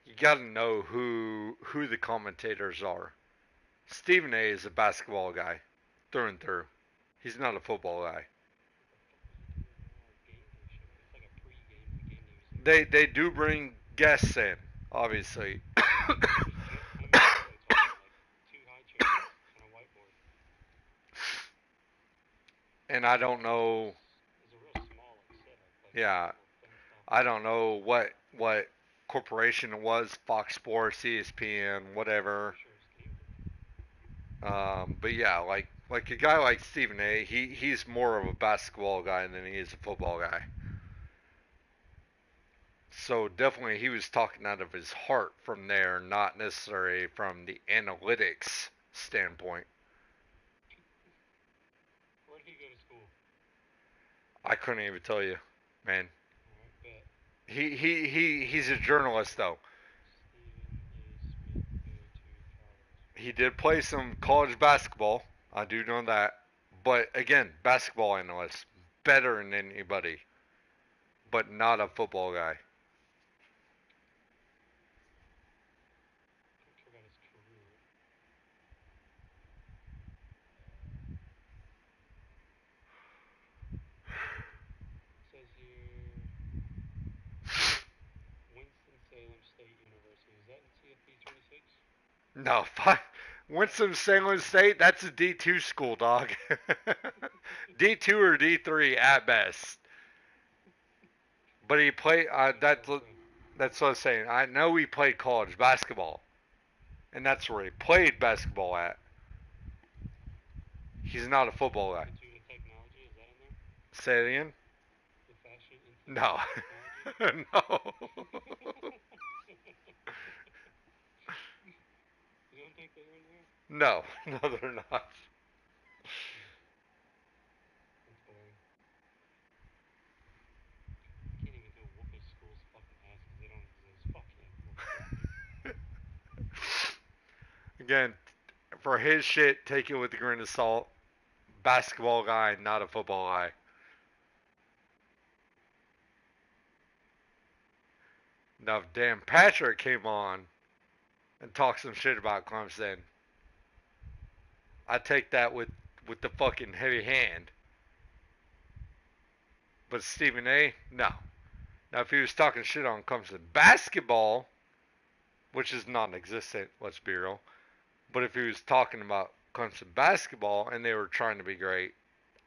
you gotta know who the commentators are. Stephen A is a basketball guy through and through. He's not a football guy. What the fuck was he doing on our game day show? It's like a pre-game, like game day was like They do bring guests in, obviously. he was just coming up and talking, like 2 high chairs and a whiteboard. And I don't know. It's a real small like setup, like Yeah, little fenced off I don't area. know what corporation it was. Fox Sports, ESPN, whatever. Pretty sure it's Cambridge. But yeah, like a guy like Stephen A. He's more of a basketball guy than he is a football guy. So definitely he was talking out of his heart from there, not necessarily from the analytics standpoint. Where'd he go to school? I couldn't even tell you, man. Alright, bet. He's a journalist though. Stephen A. Smith go to college. He did play some college basketball. I do know that. But again, basketball analyst, better than anybody, but not a football guy. I forgot his career. No, Winston-Salem State, that's a D2 school, dog. D2 or D3 at best. But he played, that's what I'm saying. I know he played college basketball. And that's where he played basketball at. He's not a football guy. Institute of Technology, is that in there? Say it again? The Fashion Institute No. of Technology? No. You don't think they're in there? No. No, they're not. That's boring. Can't even go whoop a school's fucking ass because they don't exist. Fuck him. Again, for his shit, take it with a grain of salt. Basketball guy, not a football guy. Now, if Dan Patrick came on and talked some shit about Clemson, I take that with the fucking heavy hand. But Stephen A, no. Now, if he was talking shit on Clemson basketball, which is non-existent, let's be real. But if he was talking about Clemson basketball and they were trying to be great,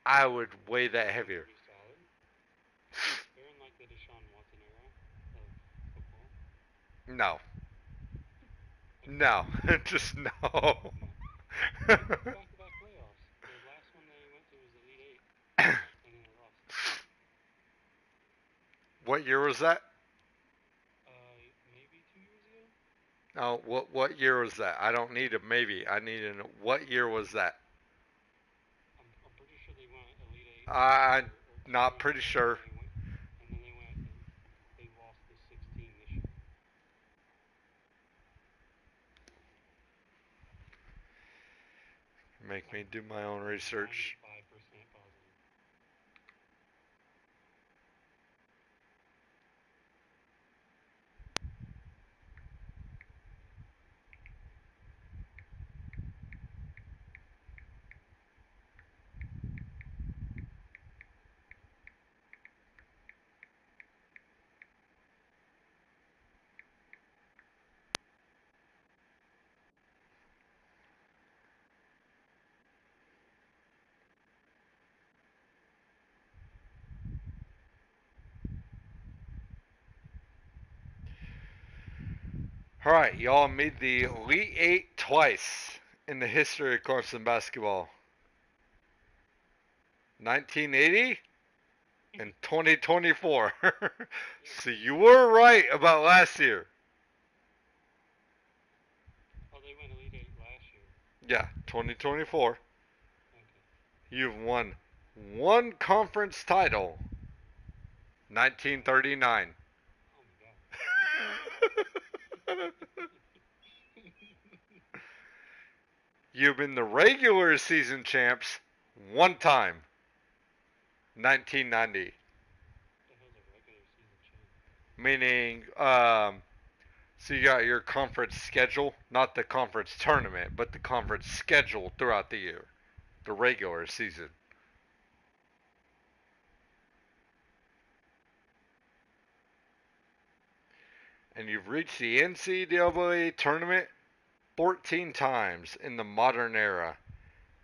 I would weigh that heavier. Pretty solid. They're in like the Deshaun Watson era of football. No. No. Just no. Back-to-back playoffs. The last one they went to was Elite Eight, and then they lost. What year was that? Maybe 2 years ago. Oh, what year was that? I don't need a maybe. I need to know what year was that. I'm pretty sure they went Elite Eight. I'm not pretty sure. And then they lost the 16 this year. Make me do my own research. 95% positive. All right, y'all made the Elite Eight twice in the history of Clemson basketball. 1980 and 2024. So you were right about last year. Oh, they went Elite Eight last year. Yeah, 2024. Okay. You've won one conference title. 1939. Oh my god. You've been the regular season champs one time. 1990. What the hell's a regular season champ? Meaning, so you got your conference schedule, not the conference tournament, but the conference schedule throughout the year, the regular season. And you've reached the NCAA tournament 14 times in the modern era.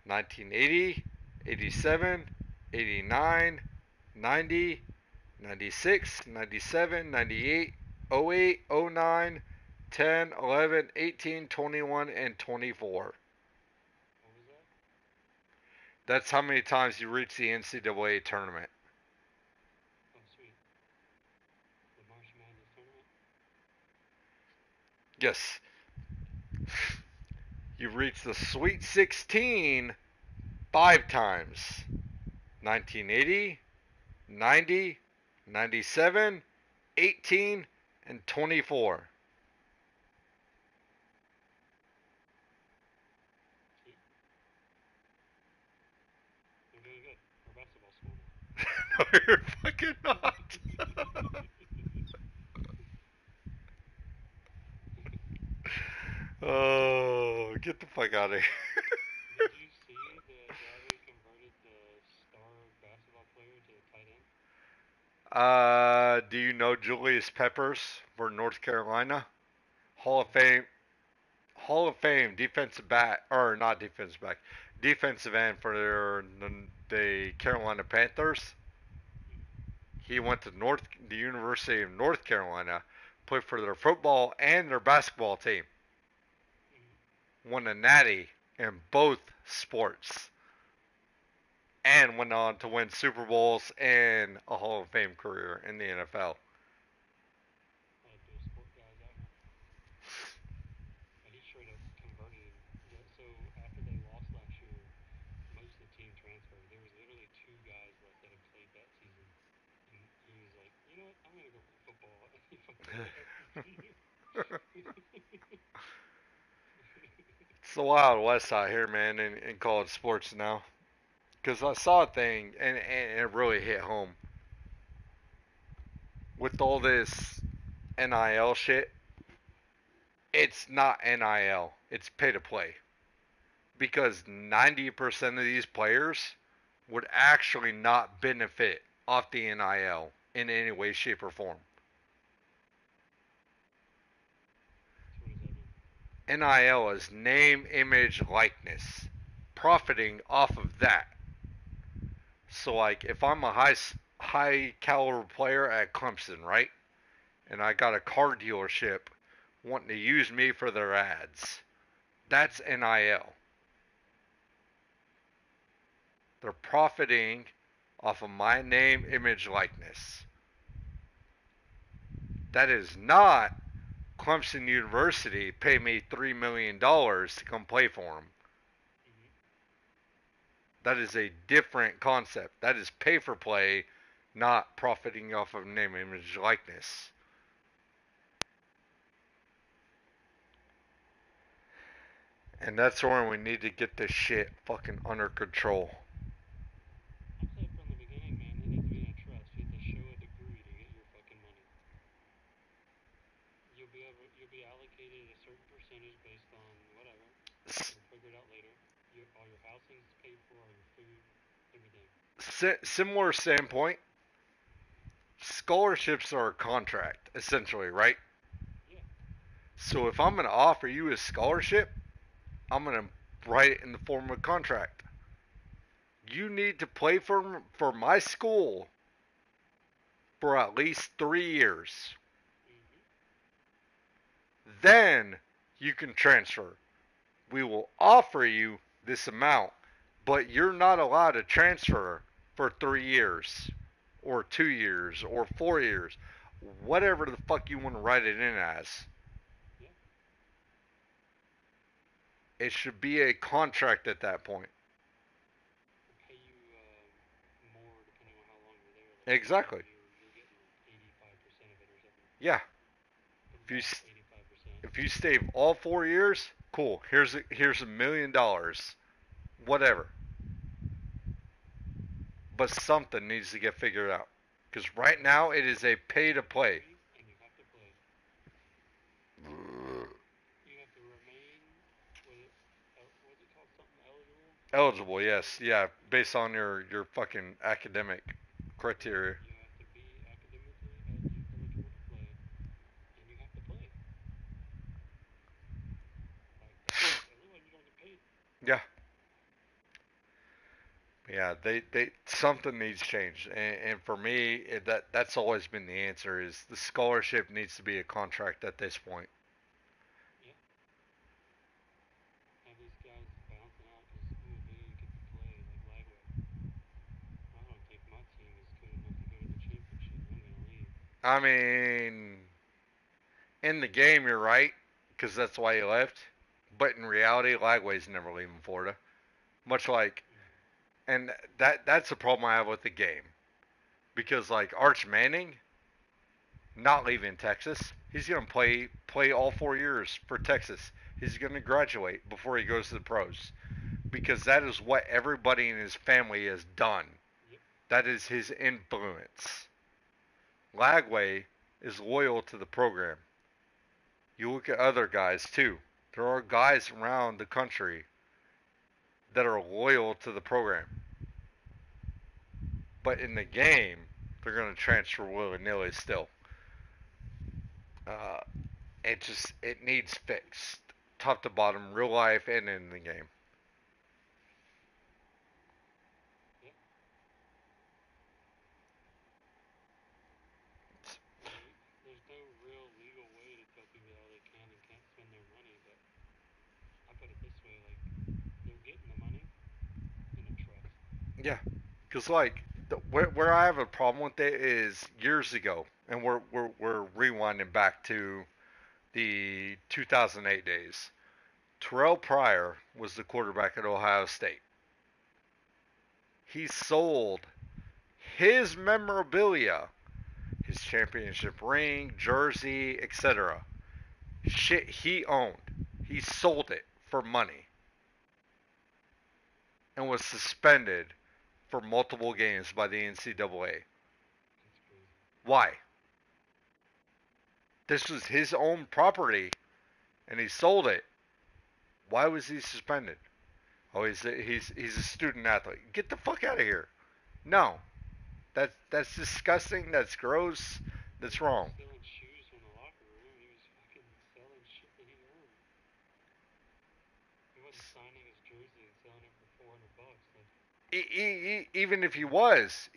1980, 87, 89, 90, 96, 97, 98, 08, 09, 10, 11, 18, 21, and 24. What was that? That's how many times you reached the NCAA tournament. Oh, sweet. The March Madness tournament? Yes. You've reached the Sweet 16 5 times. 1980, 90, 97, 18, and 24. Sweet. You're doing good. We're a basketball school now. No, you're fucking not. Oh, get the fuck out of here. Did you see the guy they converted the star basketball player to a tight end? Do you know Julius Peppers for North Carolina? Hall of Fame. Hall of Fame defensive back, or not defensive back, defensive end for the Carolina Panthers. He went to the University of North Carolina, played for their football and their basketball team. Won a natty in both sports. And went on to win Super Bowls and a Hall of Fame career in the NFL. Like those sport guys out here. And he straight up converted. So after they lost last year, most of the team transferred. There was literally 2 guys left that had played that season. And he was like, you know what, I'm going to go play football. And he fucking It's the Wild West out here, man, in college sports now. Because I saw a thing, and it really hit home. With all this NIL shit, it's not NIL. It's pay to play. Because 90% of these players would actually not benefit off the NIL in any way, shape, or form. NIL is name, image, likeness. Profiting off of that. So, like, if I'm a high caliber player at Clemson, right? And I got a car dealership wanting to use me for their ads. That's NIL. They're profiting off of my name, image, likeness. That is not Clemson University pay me $3 million to come play for them. That is a different concept. That is pay for play, not profiting off of name, image, likeness. And that's where we need to get this shit fucking under control. I said from the beginning, man, it needs to be in a trust. You have to show a degree to get your fucking money. You'll be allocated a certain percentage based on whatever. You'll figure it out later. All your housing's paid for, all your food, everything. Similar standpoint. Scholarships are a contract, essentially, right? Yeah. So if I'm going to offer you a scholarship, I'm going to write it in the form of a contract. You need to play for my school for at least 3 years. Then you can transfer. We will offer you this amount, but you're not allowed to transfer for 3 years or 2 years or 4 years. Whatever the fuck you want to write it in as. It should be a contract at that point. Pay you more depending on how long you're there. Like exactly. You're getting like 85% of it or something. Yeah. If you stay all 4 years, cool. Here's $1 million. Whatever. But something needs to get figured out. Because right now it is a pay to play. And you have to play. You have to remain what's it called? Something eligible? Eligible, yes. Yeah, based on your fucking academic criteria. You have to be academically eligible to play. And you have to play. Otherwise you don't get paid. Yeah. Yeah, they something needs change, and for me, that's always been the answer. Is the scholarship needs to be a contract at this point. Yeah. Have these guys bouncing out because they get to play like Lagway. I don't think my team is good enough to go to the championship. I'm gonna leave. I mean, in the game, you're right, because that's why you left. But in reality, Lagway's never leaving Florida. Much like. And that's the problem I have with the game. Because, like, Arch Manning, not leaving Texas. He's going to play all 4 years for Texas. He's going to graduate before he goes to the pros. Because that is what everybody in his family has done. That is his influence. Lagway is loyal to the program. You look at other guys, too. There are guys around the country that are loyal to the program. But in the game, they're going to transfer willy-nilly still. It needs fixed. top to bottom, real life and in the game. Yep. There's no real legal way to tell people how they can and can't spend their money, but I put it this way, like, they're getting the money in a trust. Yeah, because like where I have a problem with it is years ago, and we're rewinding back to the 2008 days. Terrell Pryor was the quarterback at Ohio State. He sold his memorabilia, his championship ring, jersey, etc. Shit he owned. He sold it for money and was suspended for multiple games by the NCAA. That's crazy. Why? This was his own property and he sold it. Why was he suspended? Oh, he's a student athlete. Get the fuck out of here. No. That's disgusting. That's gross. That's wrong. Stealing shoes from the locker room. He was fucking selling shit that he earned. He wasn't signing his jersey and selling it for $400. Like, Even if he was,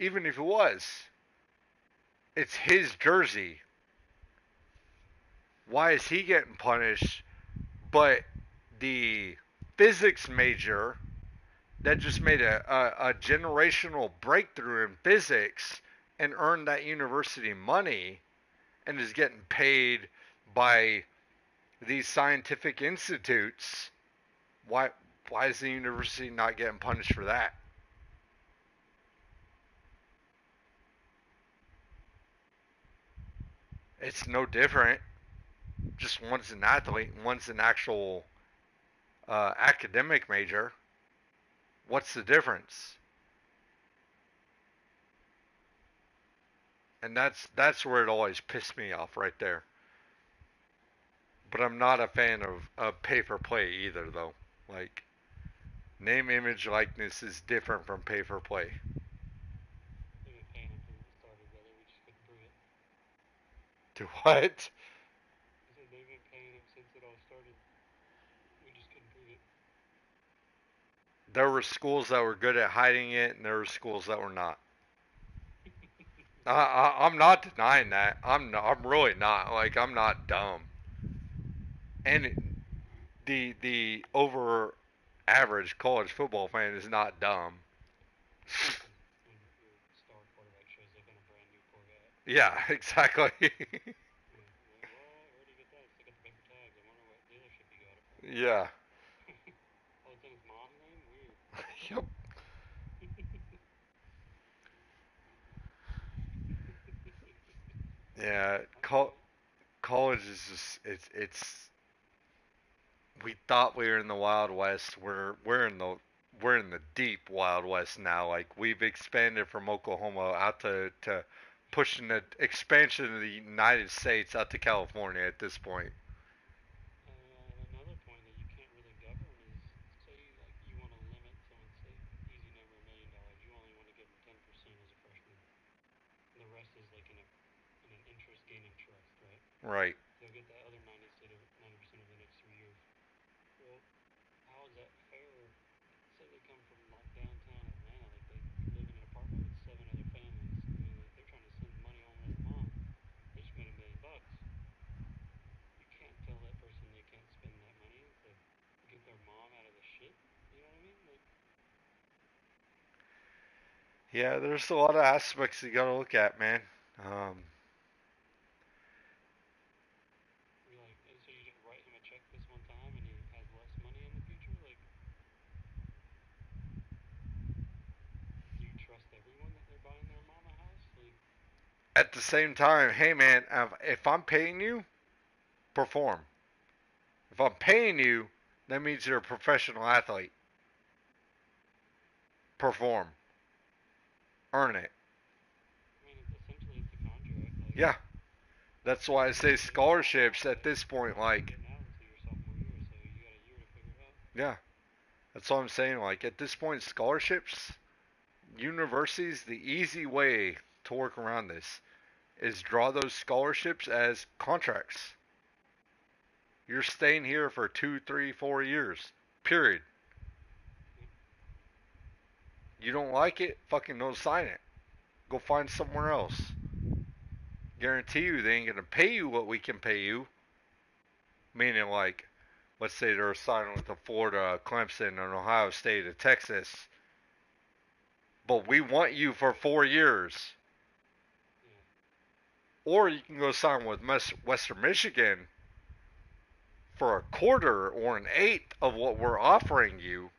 it's his jersey. Why is he getting punished? But the physics major that just made a generational breakthrough in physics and earned that university money and is getting paid by these scientific institutes, why is the university not getting punished for that? It's no different. Just one's an athlete and one's an actual academic major. What's the difference? And that's where it always pissed me off right there. But I'm not a fan of pay for play either, though. Like, name, image, likeness is different from pay for play. they've been paying him since it started, brother. We just couldn't prove it. To what? I said they've been paying him since it all started. We just couldn't prove it. There were schools that were good at hiding it, and there were schools that were not. I'm not denying that. I'm really not. Like, I'm not dumb. And the over average college football fan is not dumb. When your star quarterback shows up in a brand new Corvette. Yeah, exactly. Well, where'd he get that? It's got the paper tags. I wonder what dealership he got it from. Yeah. Oh, it's in his mom's name? Weird. Yep. Yeah. College is just it's. We thought we were in the Wild West. We're in the deep Wild West now. Like, we've expanded from Oklahoma out to pushing the expansion of the United States out to California at this point. Another point that you can't really govern is, say, like, you want to limit someone, say, easy number $1 million. You only want to give them 10% as a freshman. And the rest is like in an interest gaining trust, right? Right. They'll get that other 90% over the next 3 years. Well, how is that fair? Say they come from like downtown Atlanta, like they live in an apartment with 7 other families. I mean, like, they're trying to send money home to their mom. They just made $1 million. You can't tell that person they can't spend that money to get their mom out of the shit. You know what I mean? Like, Yeah, there's a lot of aspects you gotta look at, man. you're like, so you just write him a check this one time and he has less money in the future? Like, do you trust everyone that they're buying their mom a house? Like, At the same time, hey man, if I'm paying you, perform. If I'm paying you, that means you're a professional athlete. Perform. Earn it. I mean, essentially it's a contract. Like, Yeah. That's why I say scholarships at this point, you're like, getting out until your sophomore year, so you got a year to figure it out. yeah. That's what I'm saying. Like, at this point, scholarships, universities, the easy way to work around this is draw those scholarships as contracts. You're staying here for 2, 3, 4 years. Period. You don't like it? Fucking don't sign it. Go find somewhere else. Guarantee you they ain't gonna pay you what we can pay you. Meaning, like, let's say they're signing with the Florida, Clemson, and Ohio State, or Texas. But we want you for 4 years. Or you can go sign with Western Michigan for a quarter or an eighth of what we're offering you.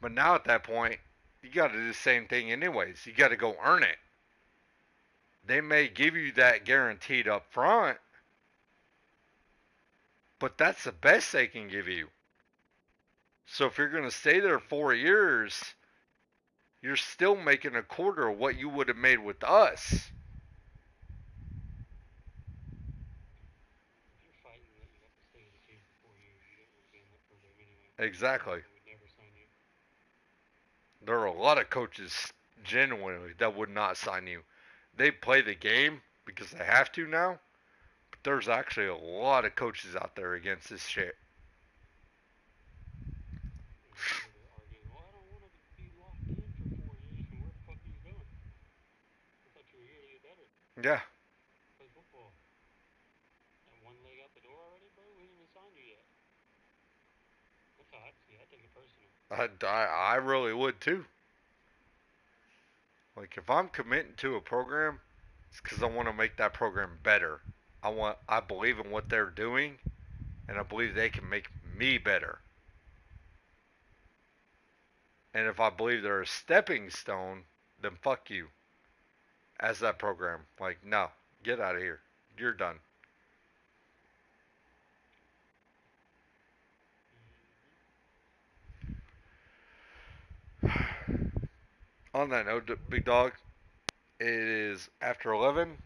But now at that point, you got to do the same thing anyways. You got to go earn it. They may give you that guaranteed up front, but that's the best they can give you. So if you're going to stay there 4 years, you're still making a quarter of what you would have made with us. You're fighting that you have to stay in the team for 4 years. You don't want to be in that program anyway. Exactly. They would never sign you. There are a lot of coaches genuinely that would not sign you. They play the game because they have to now, but there's actually a lot of coaches out there against this shit. They're arguing, well, I don't want to be locked in for 4 years. And where the fuck are you going? I thought you were here to get better. Yeah. Play football. And one leg out the door already, bro? We didn't even sign you yet. That's how I see it. I take it personal. I really would too. Like if I'm committing to a program, it's because I want to make that program better. I believe in what they're doing, and I believe they can make me better. And if I believe they're a stepping stone, then fuck you. As that program, like no, get out of here. You're done. On that note, big dog, it is after 11.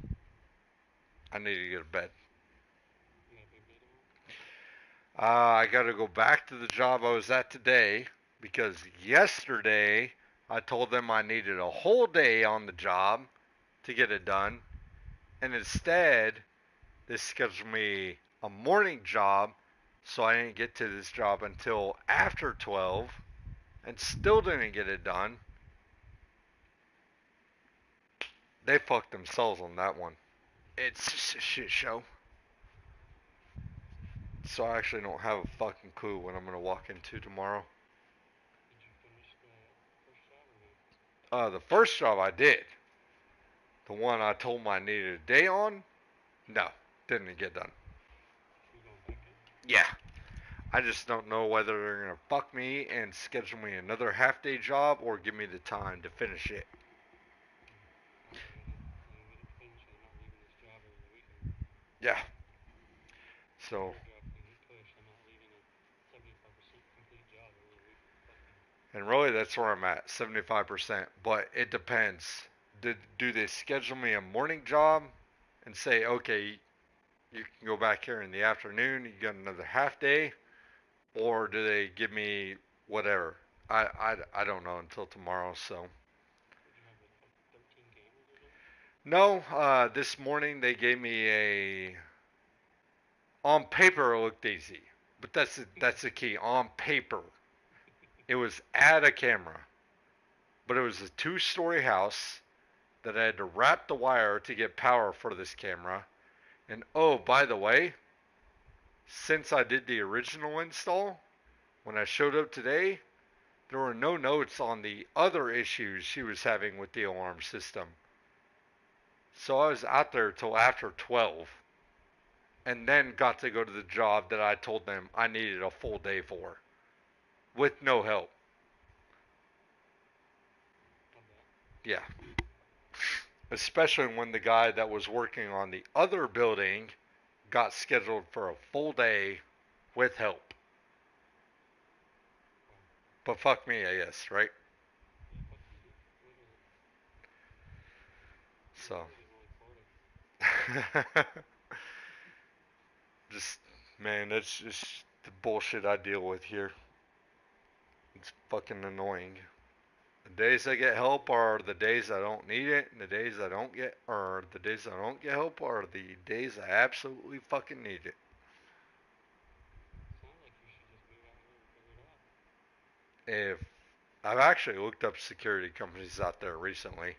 I need to go to bed. You got a big day tomorrow? I got to go back to the job I was at today because yesterday I told them I needed a whole day on the job to get it done. And instead, they scheduled me a morning job, so I didn't get to this job until after 12 and still didn't get it done. They fucked themselves on that one. It's just a shit show. So I actually don't have a fucking clue what I'm gonna walk into tomorrow. Did you finish the first job or no? The first job I did. The one I told them I needed a day on, no, didn't get done. You going back in? Yeah. I just don't know whether they're gonna fuck me and schedule me another half day job or give me the time to finish it. I get it. You get it finished. I'm not leaving this job over the weekend. Yeah. So, Your job can get pushed. I'm not leaving a 75% complete job over the weekend. Fuck you. and really that's where I'm at, 75%. But it depends. Do they schedule me a morning job and say, okay, you can go back here in the afternoon, you got another half day? Or do they give me whatever? I don't know until tomorrow, so. Would you have like 13 cameras or something? No, this morning they gave me a. On paper, it looked easy, but that's the key. On paper, it was add a camera, but it was a two-story house that I had to wrap the wire to get power for this camera. And oh, by the way, since I did the original install, when I showed up today, there were no notes on the other issues she was having with the alarm system. So I was out there till after 12 and then got to go to the job that I told them I needed a full day for with no help. Not bad. Yeah. Especially when the guy that was working on the other building got scheduled for a full day with help. But fuck me, I guess, right? Yeah, fuck you, dude. Literally. So. Literally Florida. Just, man, that's just the bullshit I deal with here. It's fucking annoying. The days I get help are the days I don't need it, and the days I don't get, or the days I don't get help are the days I absolutely fucking need it. Sounds like you should just move out here and figure it out. If I've actually looked up security companies out there recently,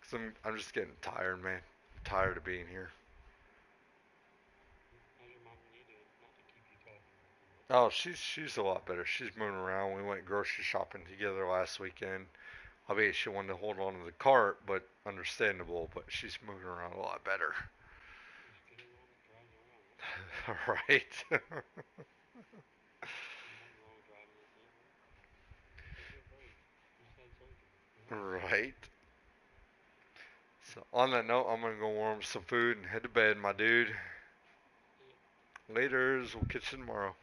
cause I'm just getting tired, man. I'm tired of being here. How's your mom and you doing? Not to keep you talking or anything, Oh, she's a lot better. She's moving around. We went grocery shopping together last weekend. I mean, she wanted to hold on to the cart, but understandable. But she's moving around a lot better. but just get her one that drives around. That's Right. nothing wrong with driving like that, right? Give her a break. You just had surgery. Relax. Right. So on that note, I'm gonna go warm some food and head to bed, my dude. Yep. Laters. We'll catch you tomorrow.